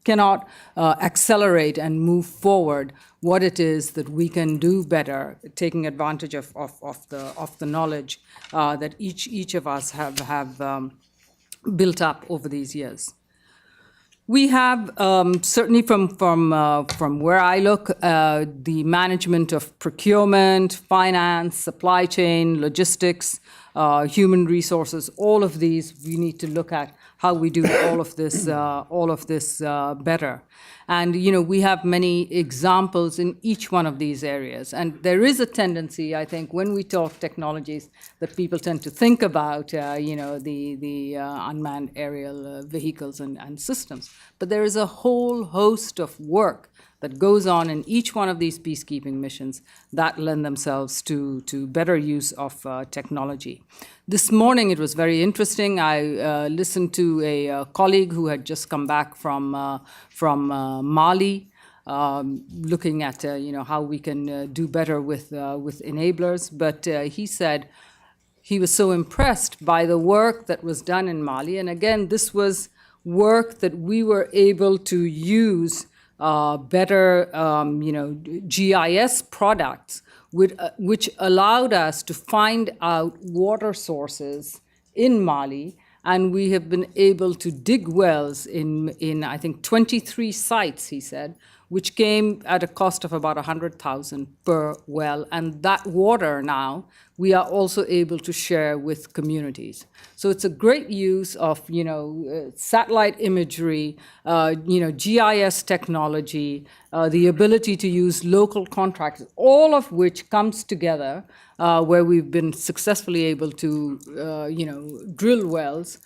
cannot accelerate and move forward what it is that we can do better, taking advantage of the knowledge that each of us have built up over these years. We have, certainly from where I look, the management of procurement, finance, supply chain, logistics, human resources, all of these, we need to look at how we do all of this better. And, we have many examples in each one of these areas. And there is a tendency, I think, when we talk technologies, that people tend to think about, the unmanned aerial vehicles and systems. But there is a whole host of work that goes on in each one of these peacekeeping missions that lend themselves to better use of technology. This morning, it was very interesting. I listened to a colleague who had just come back from Mali, looking at how we can do better with enablers. But he said he was so impressed by the work that was done in Mali. And again, this was work that we were able to use better, GIS products, which allowed us to find out water sources in Mali. And we have been able to dig wells in I think, 23 sites, he said, which came at a cost of about $100,000 per well. And that water now, we are also able to share with communities. So it's a great use of, satellite imagery, GIS technology, the ability to use local contracts, all of which comes together where we've been successfully able to, drill wells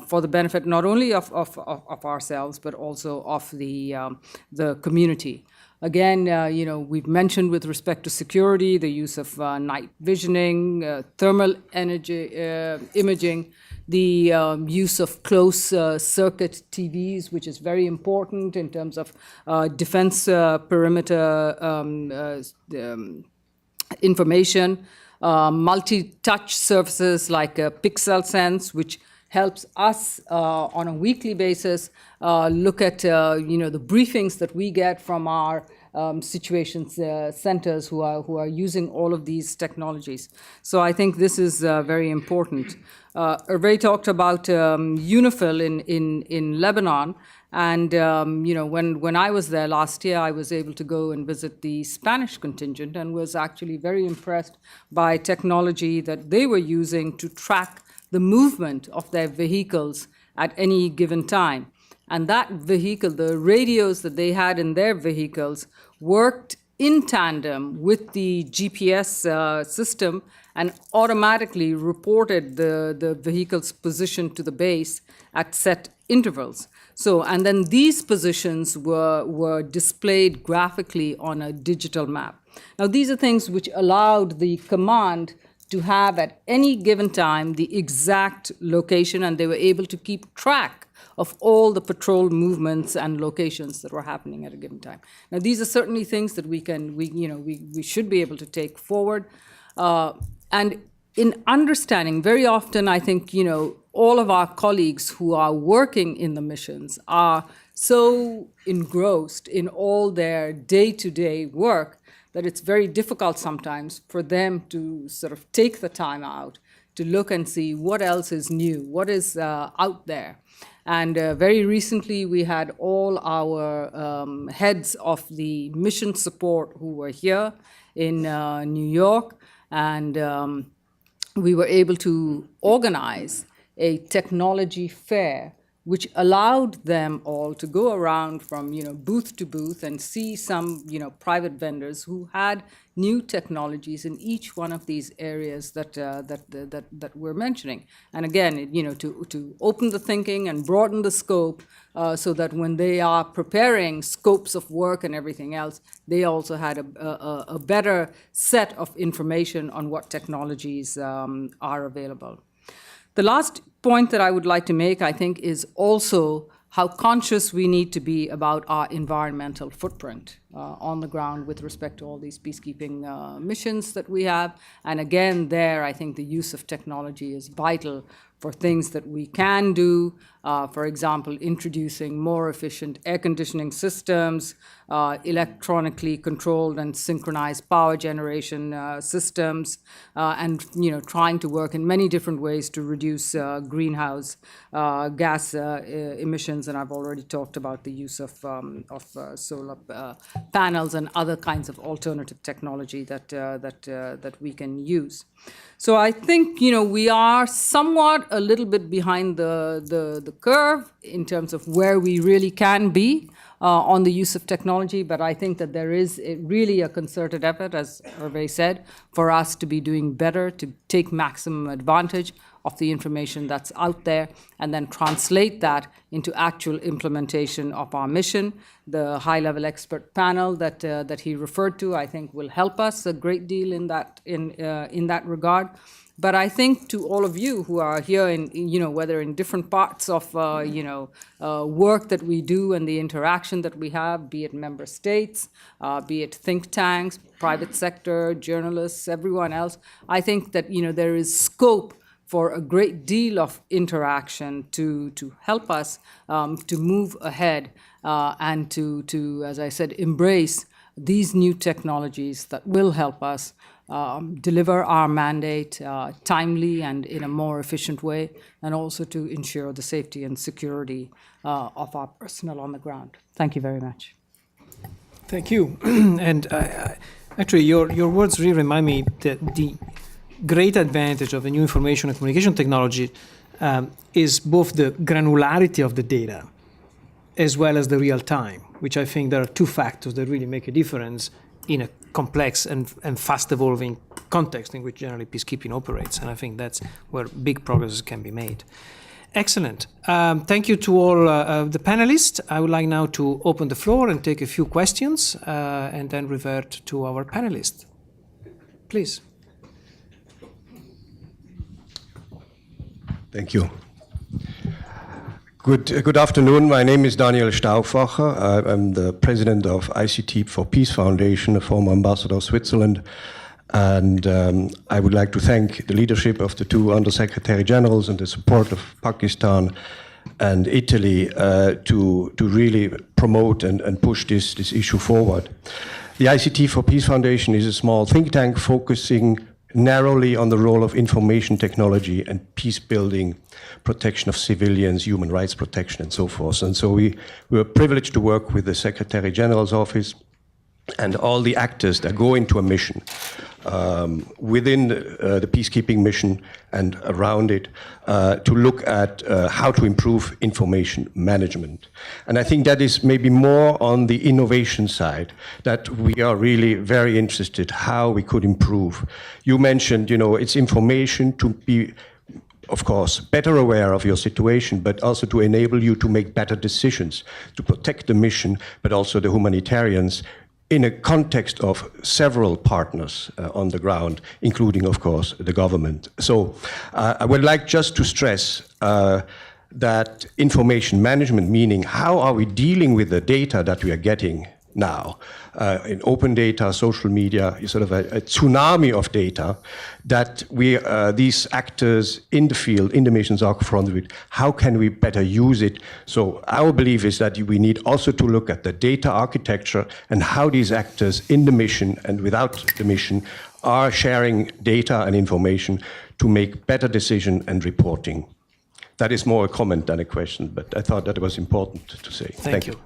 for the benefit not only of ourselves, but also of the community. Again, we've mentioned with respect to security, the use of night visioning, thermal energy imaging, the use of close circuit TVs, which is very important in terms of defense perimeter information, multi-touch services like Pixel Sense, which helps us on a weekly basis look at the briefings that we get from our situations centers who are using all of these technologies. So I think this is very important. Hervé talked about UNIFIL in Lebanon. And when I was there last year, I was able to go and visit the Spanish contingent and was actually very impressed by technology that they were using to track the movement of their vehicles at any given time. And that vehicle, the radios that they had in their vehicles, worked in tandem with the GPS system and automatically reported the vehicle's position to the base at set intervals. So, and then these positions were displayed graphically on a digital map. Now, these are things which allowed the command to have at any given time the exact location, and they were able to keep track of all the patrol movements and locations that were happening at a given time. Now, these are certainly things that we should be able to take forward. And in understanding, very often I think, all of our colleagues who are working in the missions are so engrossed in all their day-to-day work that it's very difficult sometimes for them to sort of take the time out to look and see what else is new, what is out there. And very recently, we had all our heads of the mission support who were here in New York, and we were able to organize a technology fair which allowed them all to go around from booth to booth and see some private vendors who had new technologies in each one of these areas that we're mentioning. And again, to open the thinking and broaden the scope, so that when they are preparing scopes of work and everything else, they also had a better set of information on what technologies are available. The last point that I would like to make, I think, is also how conscious we need to be about our environmental footprint on the ground with respect to all these peacekeeping missions that we have. And again, there, I think the use of technology is vital for things that we can do. For example, introducing more efficient air conditioning systems, electronically controlled and synchronized power generation systems, and trying to work in many different ways to reduce greenhouse gas emissions. And I've already talked about the use of solar panels and other kinds of alternative technology that we can use. So I think we are somewhat a little bit behind the curve in terms of where we really can be on the use of technology, but I think that there is really a concerted effort, as Hervé said, for us to be doing better, to take maximum advantage of the information that's out there, and then translate that into actual implementation of our mission. The high-level expert panel that he referred to, I think, will help us a great deal in that regard. But I think to all of you who are here, whether in different parts of work that we do and the interaction that we have, be it member states, be it think tanks, private sector, journalists, everyone else, I think that there is scope for a great deal of interaction to help us to move ahead and to, as I said, embrace these new technologies that will help us deliver our mandate timely and in a more efficient way, and also to ensure the safety and security of our personnel on the ground. Thank you very much. Thank you. And actually, your words really remind me that the great advantage of the new information and communication technology is both the granularity of the data as well as the real time, which I think there are two factors that really make a difference in a complex and fast evolving context in which generally peacekeeping operates. And I think that's where big progress can be made. Excellent. Thank you to all the panelists. I would like now to open the floor and take a few questions and then revert to our panelists. Please. Thank you. Good afternoon. My name is Daniel Stauffacher. I'm the president of ICT for Peace Foundation, a former ambassador of Switzerland. And I would like to thank the leadership of the two Undersecretary Generals and the support of Pakistan and Italy to really promote and push this issue forward. The ICT for Peace Foundation is a small think tank focusing narrowly on the role of information technology and peace building, protection of civilians, human rights protection, and so forth. And so we were privileged to work with the Secretary General's office and all the actors that go into a mission within the peacekeeping mission and around it to look at how to improve information management. And I think that is maybe more on the innovation side that we are really very interested how we could improve. You mentioned, it's information to be, of course, better aware of your situation, but also to enable you to make better decisions, to protect the mission, but also the humanitarians in a context of several partners on the ground, including, of course, the government. So I would like just to stress that information management, meaning how are we dealing with the data that we are getting now in open data, social media, sort of a tsunami of data that these actors in the field, in the missions are confronted with. How can we better use it? So our belief is that we need also to look at the data architecture and how these actors in the mission and without the mission are sharing data and information to make better decision and reporting. That is more a comment than a question, but I thought that was important to say. Thank you.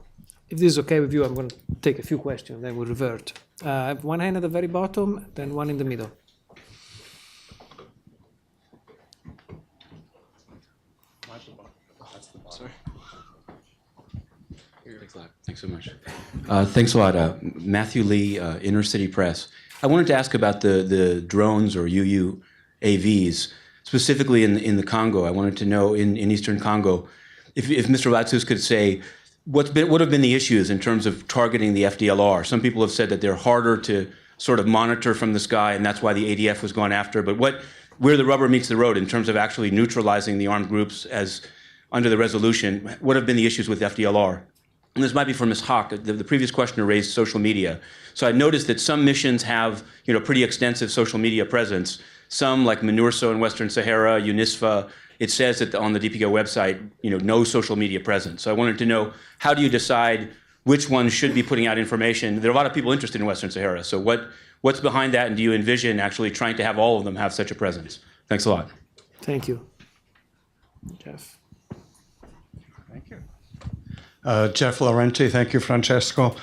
If this is okay with you, I'm going to take a few questions, then we'll revert. I have one hand at the very bottom, then one in the middle. Sorry. Thanks a lot. Thanks so much. Thanks a lot. Matthew Lee, Inner City Press. I wanted to ask about the drones or UUAVs, specifically in the Congo. I wanted to know in Eastern Congo, if Mr. Latsus could say, what have been the issues in terms of targeting the FDLR? Some people have said that they're harder to sort of monitor from the sky, and that's why the ADF was gone after. But where the rubber meets the road in terms of actually neutralizing the armed groups as under the resolution, what have been the issues with FDLR? And this might be for Ms. Hawk. The previous questioner raised social media. So I noticed that some missions have pretty extensive social media presence. Some, like MINURSO in Western Sahara, UNISFA, it says that on the DPO website, no social media presence. So I wanted to know, how do you decide which ones should be putting out information? There are a lot of people interested in Western Sahara. So what's behind that, and do you envision actually trying to have all of them have such a presence? Thanks a lot. Thank you. Jeff. Thank you. Jeff Laurenti, thank you, Francesco.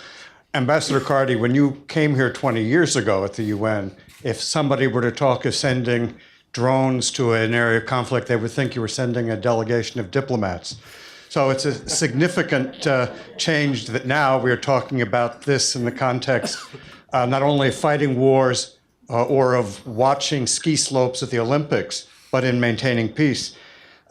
Ambassador Cardi, when you came here 20 years ago at the UN, if somebody were to talk of sending drones to an area of conflict, they would think you were sending a delegation of diplomats. So it's a significant change that now we're talking about this in the context not only of fighting wars or of watching ski slopes at the Olympics, but in maintaining peace.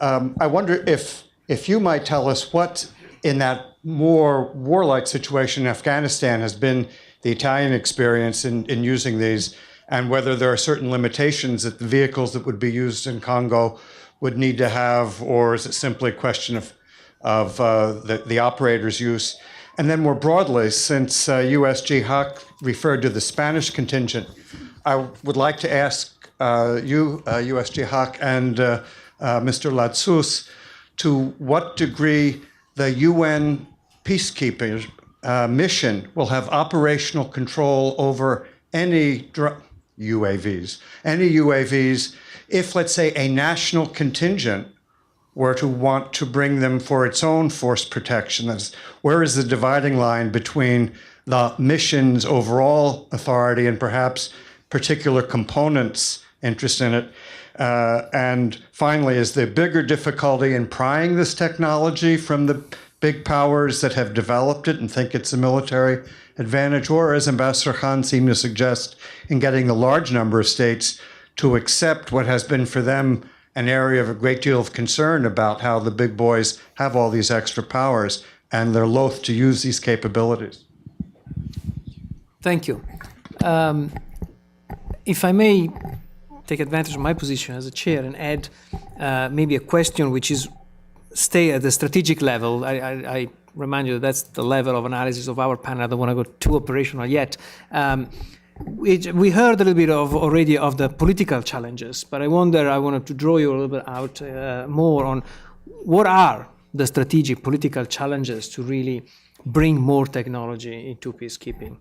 I wonder if you might tell us what, in that more warlike situation in Afghanistan, has been the Italian experience in using these, and whether there are certain limitations that the vehicles that would be used in Congo would need to have, or is it simply a question of the operator's use? And then more broadly, since USG Hawk referred to the Spanish contingent, I would like to ask you, USG Hawk, and Mr. Latsus, to what degree the UN peacekeeping mission will have operational control over any UAVs, if, let's say, a national contingent were to want to bring them for its own force protection. Where is the dividing line between the mission's overall authority and perhaps particular components' interest in it? And finally, is there bigger difficulty in prying this technology from the big powers that have developed it and think it's a military advantage, or, as Ambassador Khan seemed to suggest, in getting the large number of states to accept what has been for them an area of a great deal of concern about how the big boys have all these extra powers and they're loath to use these capabilities? Thank you. If I may take advantage of my position as a chair and add maybe a question which is stay at the strategic level. I remind you that that's the level of analysis of our panel. I don't want to go too operational yet. We heard a little bit already of the political challenges, but I wanted to draw you a little bit out more on what are the strategic political challenges to really bring more technology into peacekeeping.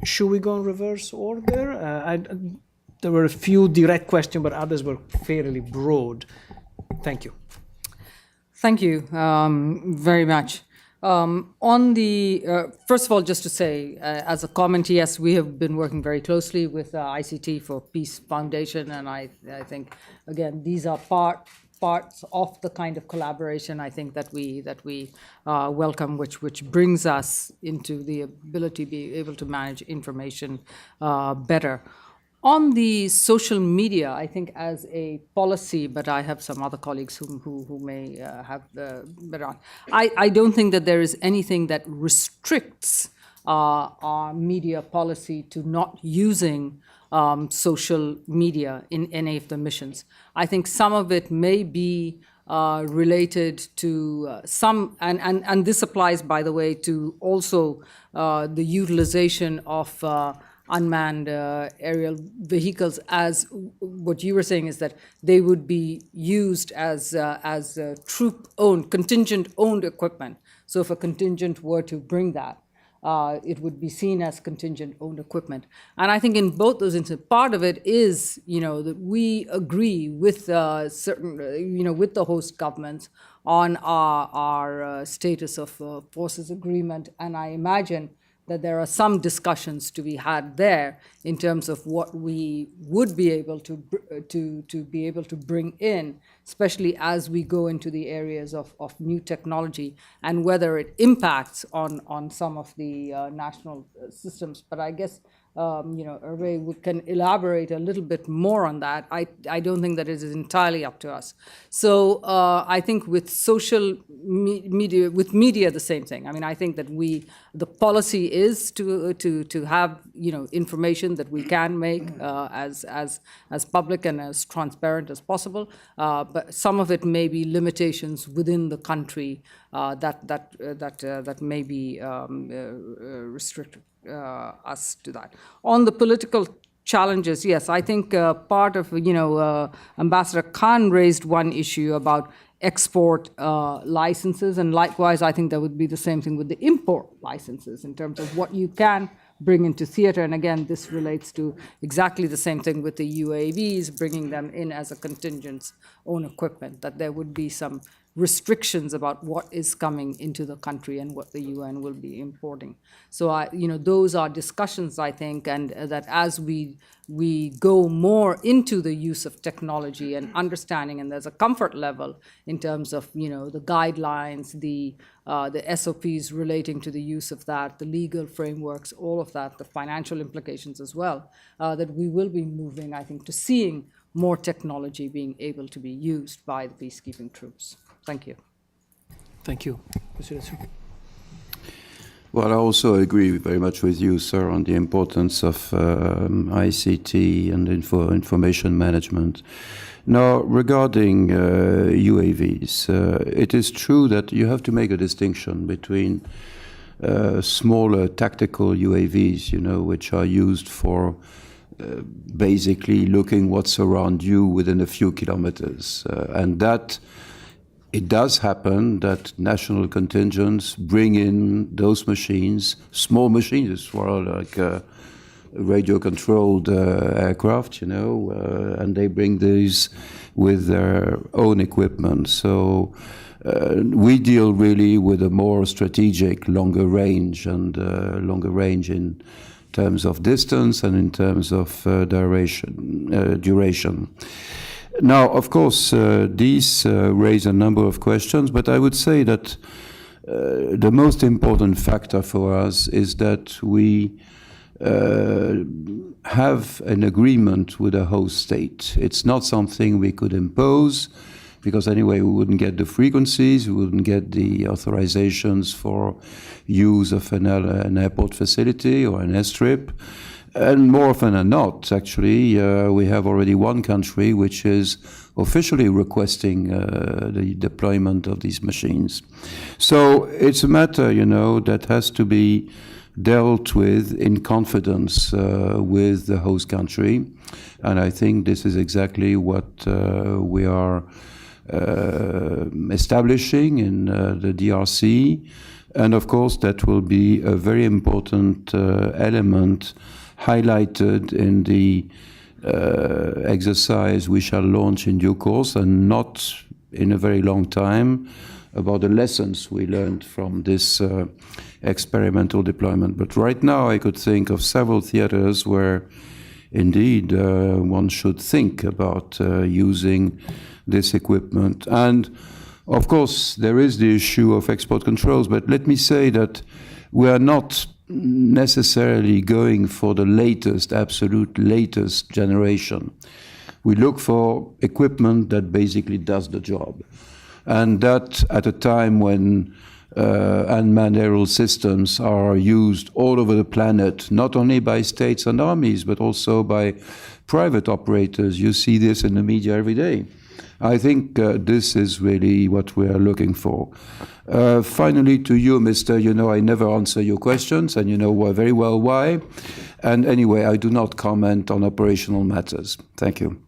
Should we go in reverse order? There were a few direct questions, but others were fairly broad. Thank you. Thank you very much. On the first of all, just to say, as a comment, yes, we have been working very closely with ICT for Peace Foundation, and I think again these are parts of the kind of collaboration I think that we welcome, which brings us into the ability to be able to manage information better. On the social media, I think as a policy, but I have some other colleagues who may have better on. I don't think that there is anything that restricts our media policy to not using social media in any of the missions. I think some of it may be related to some, and this applies, by the way, to also the utilization of unmanned aerial vehicles, as what you were saying is that they would be used as troop-owned, contingent-owned equipment. So if a contingent were to bring that, it would be seen as contingent owned equipment. And I think in both those instances, part of it is, that we agree with certain, with the host governments on our status of forces agreement. And I imagine that there are some discussions to be had there in terms of what we would be able to be able to bring in, especially as we go into the areas of new technology and whether it impacts on some of the national systems. But I guess Hervé can elaborate a little bit more on that. I don't think that it is entirely up to us. So I think with social media, with media, the same thing. I mean, I think that the policy is to have information that we can make as public and as transparent as possible. But some of it may be limitations within the country that may be restricted us to that. On the political challenges, yes, I think part of, Ambassador Khan raised one issue about export licenses, and likewise, I think that would be the same thing with the import licenses in terms of what you can bring into theater. And again, this relates to exactly the same thing with the UAVs, bringing them in as a contingent's own equipment, that there would be some restrictions about what is coming into the country and what the UN will be importing. So, those are discussions, I think, and that as we go more into the use of technology and understanding, and there's a comfort level in terms of, the guidelines, the SOPs relating to the use of that, the legal frameworks, all of that, the financial implications as well, that we will be moving, I think, to seeing more technology being able to be used by the peacekeeping troops. Thank you. Thank you. Well, I also agree very much with you, sir, on the importance of ICT and information management. Now, regarding UAVs, it is true that you have to make a distinction between smaller tactical UAVs, which are used for basically looking what's around you within a few kilometers, and that it does happen that national contingents bring in those machines, small machines as well, like radio-controlled aircraft, and they bring these with their own equipment. So we deal really with a more strategic, longer range in terms of distance and in terms of duration. Now, of course, these raise a number of questions, but I would say that the most important factor for us is that we have an agreement with a host state. It's not something we could impose, because anyway, we wouldn't get the frequencies, we wouldn't get the authorizations for use of an airport facility or an airstrip. And more often than not, actually, we have already one country which is officially requesting the deployment of these machines. So it's a matter, that has to be dealt with in confidence with the host country. And I think this is exactly what we are establishing in the DRC. And of course, that will be a very important element highlighted in the exercise we shall launch in due course, and not in a very long time, about the lessons we learned from this experimental deployment. But right now I could think of several theaters where indeed one should think about using this equipment. And of course there is the issue of export controls, but let me say that we are not necessarily going for the latest, absolute latest generation. We look for equipment that basically does the job. And that at a time when unmanned aerial systems are used all over the planet, not only by states and armies, but also by private operators. You see this in the media every day. I think this is really what we are looking for. Finally, to you, Mr. I never answer your questions, and you know very well why. And anyway, I do not comment on operational matters. Thank you.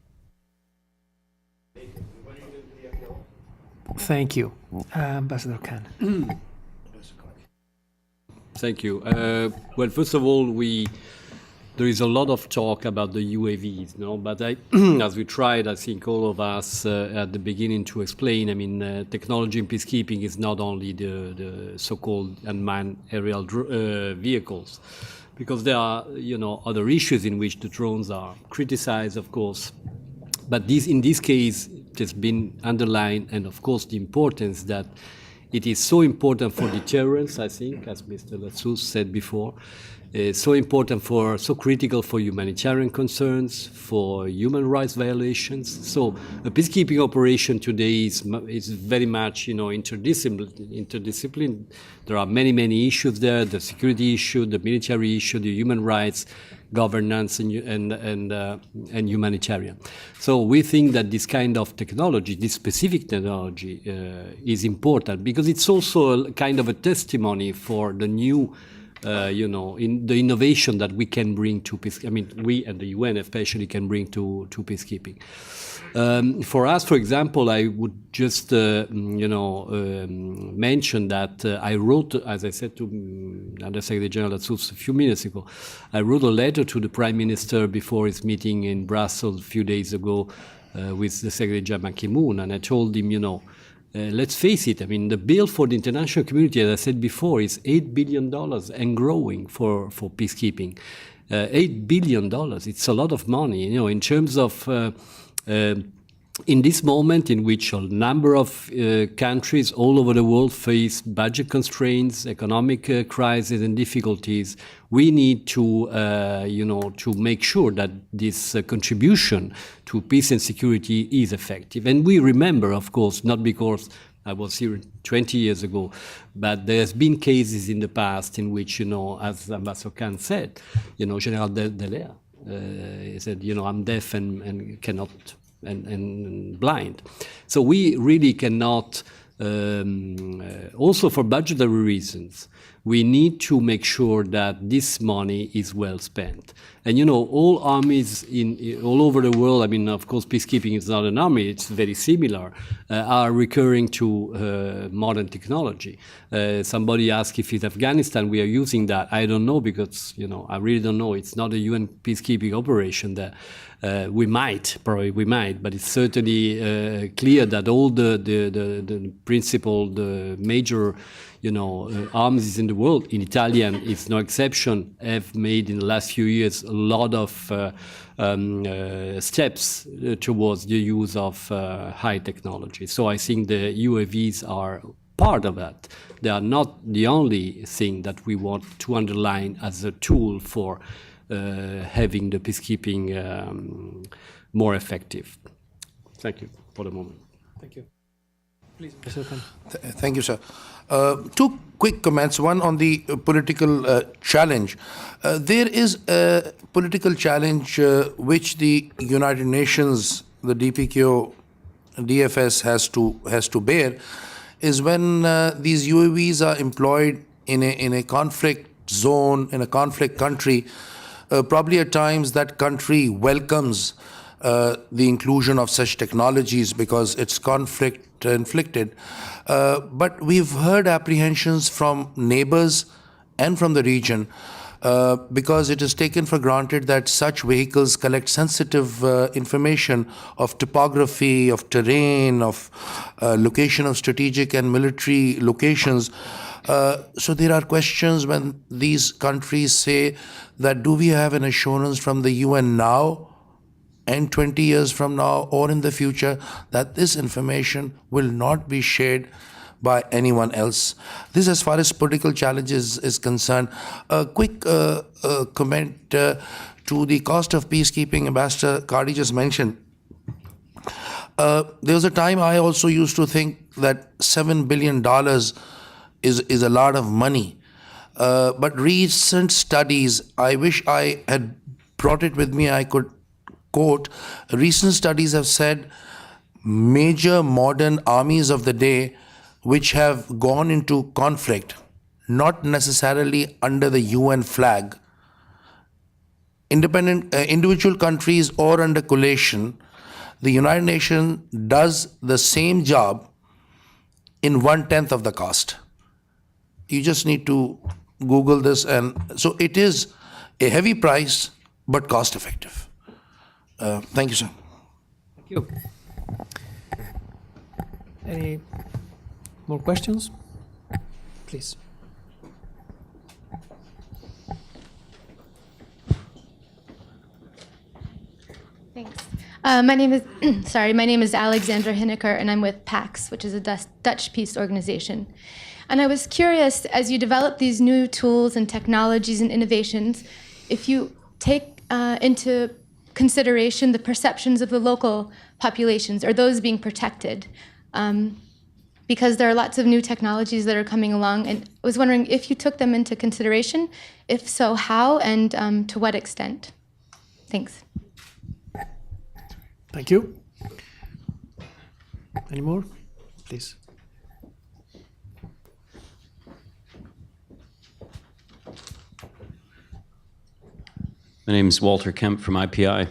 Thank you, Ambassador Khan. Thank you. Well, first of all, there is a lot of talk about the UAVs, no? But as we tried, I think all of us at the beginning to explain, I mean, technology in peacekeeping is not only the so-called unmanned aerial vehicles, because there are, other issues in which the drones are criticized, of course. But in this case, it has been underlined, and of course, the importance that it is so important for deterrence, I think, as Mr. Latsous said before, so critical for humanitarian concerns, for human rights violations. So a peacekeeping operation today is very much, interdisciplinary. There are many issues there: the security issue, the military issue, the human rights, governance, and humanitarian. So we think that this kind of technology, this specific technology, is important because it's also a kind of a testimony for the new, in the innovation that we can bring to peacekeeping. I mean, we and the UN especially can bring to peacekeeping. For us, for example, I would just, mention that I wrote, as I said to Under Secretary General Latsous a few minutes ago, I wrote a letter to the Prime Minister before his meeting in Brussels a few days ago with the Secretary General Ban Ki-moon, and I told him, let's face it, I mean, the bill for the international community, as I said before, is $8 billion and growing for peacekeeping. $8 billion, it's a lot of money, in terms of in this moment in which a number of countries all over the world face budget constraints, economic crisis and difficulties, we need to, to make sure that this contribution to peace and security is effective. And we remember, of course, not because I was here 20 years ago, but there's been cases in the past in which, as Ambassador Khan said, General Dallaire, he said, I'm deaf and cannot and blind. So we really cannot, also for budgetary reasons, we need to make sure that this money is well spent. And all armies all over the world, I mean, of course, peacekeeping is not an army, it's very similar, are recurring to modern technology. Somebody asked if in Afghanistan we are using that. I don't know because, I really don't know. It's not a UN peacekeeping operation there. We might, but it's certainly clear that all the principal, the major, armies in the world, in Italian is no exception, have made in the last few years a lot of steps towards the use of high technology. So I think the UAVs are part of that. They are not the only thing that we want to underline as a tool for having the peacekeeping more effective. Thank you for the moment. Thank you. Please, Mr. Khan. Thank you, sir. Two quick comments. One on the political challenge. There is a political challenge which the United Nations, the DPKO, DFS has to bear, is when these UAVs are employed in a conflict zone, in a conflict country. Probably at times that country welcomes the inclusion of such technologies because it's conflict inflicted. But we've heard apprehensions from neighbors and from the region because it is taken for granted that such vehicles collect sensitive information of topography, of terrain, of location of strategic and military locations. So there are questions when these countries say that do we have an assurance from the UN now and 20 years from now or in the future that this information will not be shared by anyone else. This as far as political challenges is concerned. A quick comment to the cost of peacekeeping Ambassador Cardi just mentioned. There was a time I also used to think that $7 billion is a lot of money. But recent studies, I wish I had brought it with me, I could quote, recent studies have said major modern armies of the day which have gone into conflict, not necessarily under the UN flag, individual countries or under coalition, the United Nations does the same job in 1/10 of the cost. You just need to Google this, and so it is a heavy price, but cost effective. Thank you, sir. Thank you. Any more questions? Please. Thanks. My name is my name is Alexandra Hinneker, and I'm with PAX, which is a Dutch peace organization. And I was curious, as you develop these new tools and technologies and innovations, if you take into consideration the perceptions of the local populations, are those being protected? Because there are lots of new technologies that are coming along, and I was wondering if you took them into consideration. If so, how and to what extent? Thanks. Thank you. Any more? Please. My name is Walter Kemp from IPI.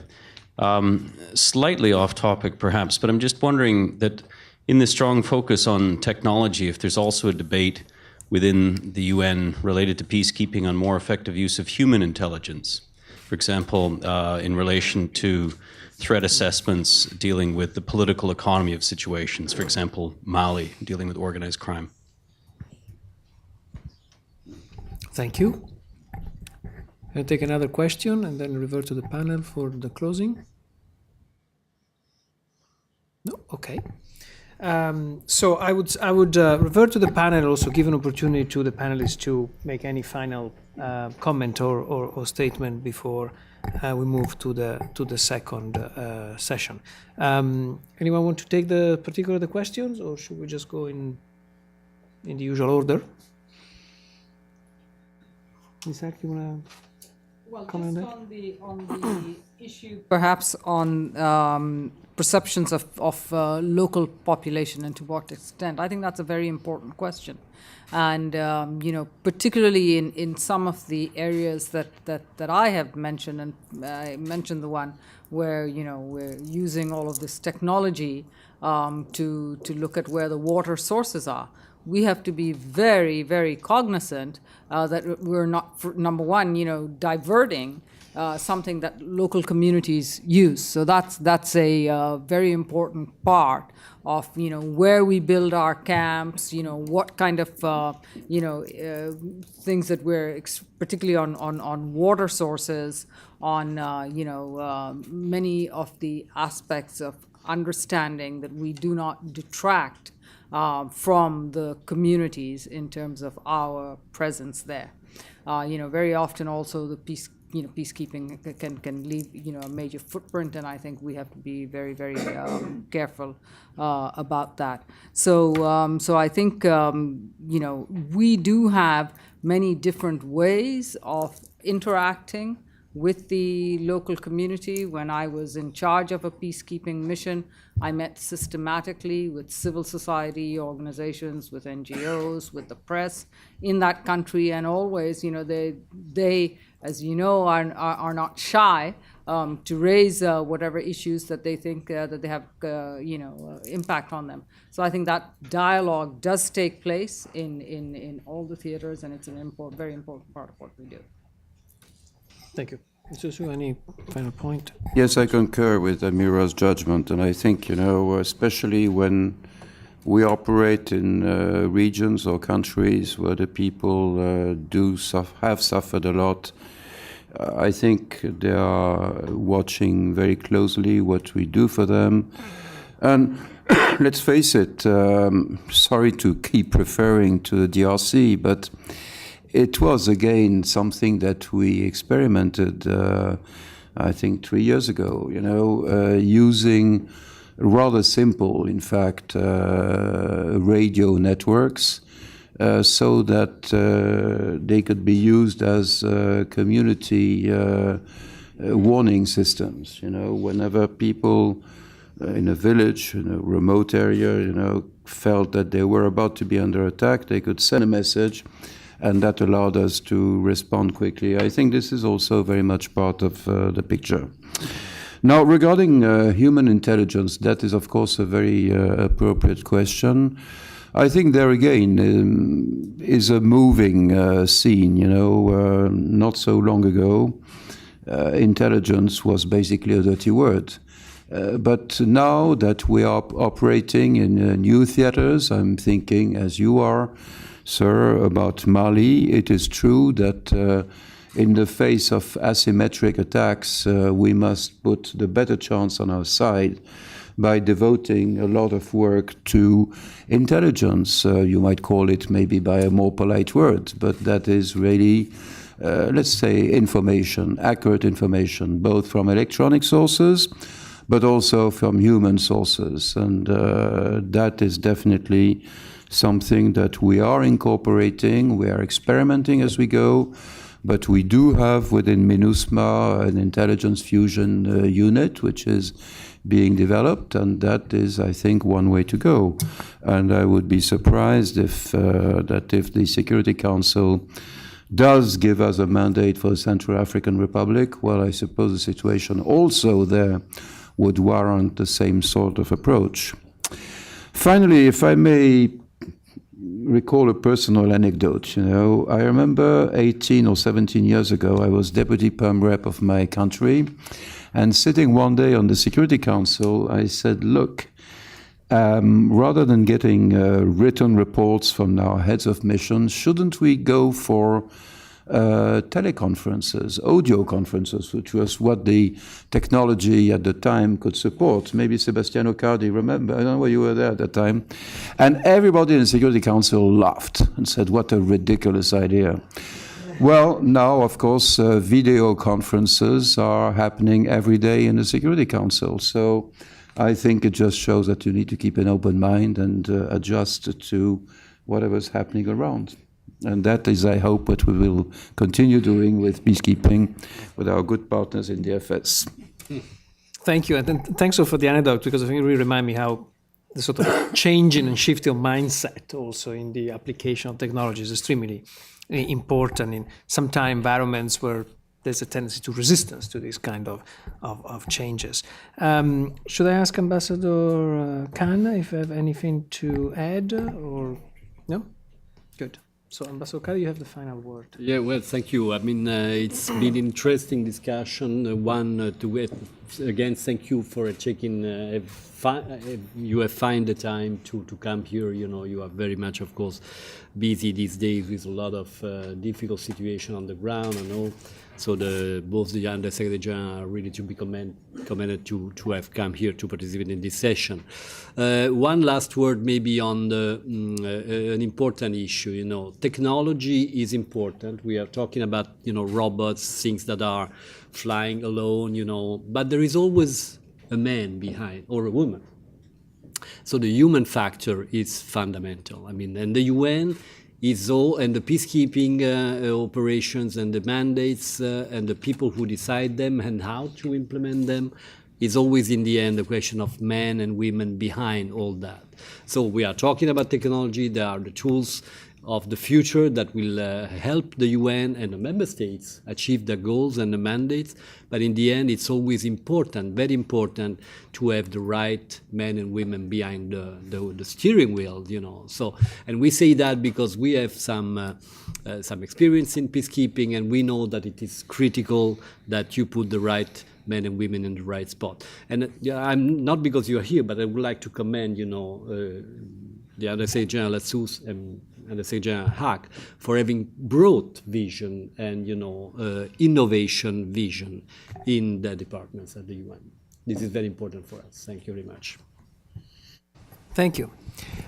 Slightly off topic, perhaps, but I'm just wondering that in the strong focus on technology, if there's also a debate within the UN related to peacekeeping on more effective use of human intelligence. For example, in relation to threat assessments dealing with the political economy of situations. For example, Mali, dealing with organized crime. Thank you. I'll take another question and then revert to the panel for the closing. No? Okay. So I would revert to the panel, also give an opportunity to the panelists to make any final comment or statement before we move to the second session. Anyone want to take the questions, or should we just go in the usual order? Isaac, you want to? Well, comment just on on the issue, perhaps on perceptions of local population and to what extent. I think that's a very important question, and particularly in some of the areas that I have mentioned, and I mentioned the one where we're using all of this technology to look at where the water sources are. We have to be very, very cognizant that we're not, number one, diverting something that local communities use. So that's a very important part of where we build our camps. What kind of things that we're particularly on water sources, on many of the aspects of understanding that we do not detract from the communities in terms of our presence there. Very often also the peacekeeping can leave a major footprint, and I think we have to be very, very careful about that. So I think we do have many different ways of interacting with the local community. When I was in charge of a peacekeeping mission, I met systematically with civil society organizations, with NGOs, with the press in that country, and always, they as you know, are not shy to raise whatever issues that they think that they have, impact on them. So I think that dialogue does take place in all the theaters, and it's an very important part of what we do. Thank you. Susu, any final point? Yes, I concur with Amira's judgment, and I think, especially when we operate in regions or countries where the people have suffered a lot, I think they are watching very closely what we do for them. And let's face it, sorry to keep referring to the DRC, but it was, again, something that we experimented, I think, 3 years ago, using rather simple, in fact, radio networks so that they could be used as community warning systems. Whenever people in a village, in a remote area, felt that they were about to be under attack, they could send a message, and that allowed us to respond quickly. I think this is also very much part of the picture. Now, regarding human intelligence, that is, of course, a very appropriate question. I think there again is a moving scene. Not so long ago, intelligence was basically a dirty word. But now that we are operating in new theaters, I'm thinking, as you are, sir, about Mali, it is true that in the face of asymmetric attacks, we must put the better chance on our side by devoting a lot of work to intelligence. You might call it maybe by a more polite word, but that is really, let's say, information, accurate information, both from electronic sources, but also from human sources. And that is definitely something that we are incorporating. We are experimenting as we go. But we do have within MINUSMA an intelligence fusion unit, which is being developed, and that is, I think, one way to go. And I would be surprised if the Security Council does give us a mandate for the Central African Republic, well, I suppose the situation also there would warrant the same sort of approach. Finally, if I may recall a personal anecdote, I remember 18 or 17 years ago, I was deputy perm rep of my country, and sitting one day on the Security Council, I said, look, rather than getting written reports from our heads of missions, shouldn't we go for teleconferences, audio conferences, which was what the technology at the time could support. Maybe Sebastiano Cardi, remember, I don't know where you were there at that time. And everybody in the Security Council laughed and said, what a ridiculous idea. Well, now, of course, video conferences are happening every day in the Security Council. So I think it just shows that you need to keep an open mind and adjust to whatever's happening around. And that is, I hope, what we will continue doing with peacekeeping with our good partners in the FS. Thank you. And then thanks also for the anecdote, because I think it really reminds me how the sort of changing and shifting of mindset also in the application of technology is extremely important in sometimes environments where there's a tendency to resistance to these kind of changes. Should I ask Ambassador Khan if you have anything to add or no? Good. So, Ambassador Khan, you have the final word. Yeah, well, thank you. I mean, it's been interesting discussion. Again, thank you for checking. You have found the time to come here. You are very much, of course, busy these days with a lot of difficult situation on the ground and all. So both the Undersecretary General are really to be commended to have come here to participate in this session. One last word maybe on an important issue. Technology is important. We are talking about, robots, things that are flying alone, but there is always a man behind or a woman. So the human factor is fundamental. I mean, and the UN is all, and the peacekeeping operations and the mandates and the people who decide them and how to implement them is always in the end a question of men and women behind all that. So we are talking about technology. There are the tools of the future that will help the UN and the member states achieve their goals and the mandates. But in the end, it's always important, very important, to have the right men and women behind the steering wheel, So, and we say that because we have some experience in peacekeeping, and we know that it is critical that you put the right men and women in the right spot. And I'm not because you are here, but I would like to commend, the Undersecretary General Lassous and the Secretary General Hack for having broad vision and innovation vision in the departments at the UN. This is very important for us. Thank you very much. Thank you.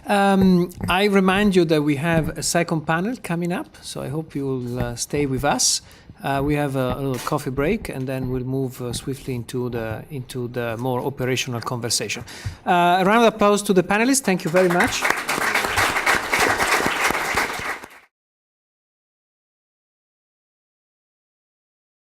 I remind you that we have a second panel coming up, so I hope you will stay with us. We have a little coffee break, and then we'll move swiftly into the more operational conversation. A round of applause to the panelists. Thank you very much.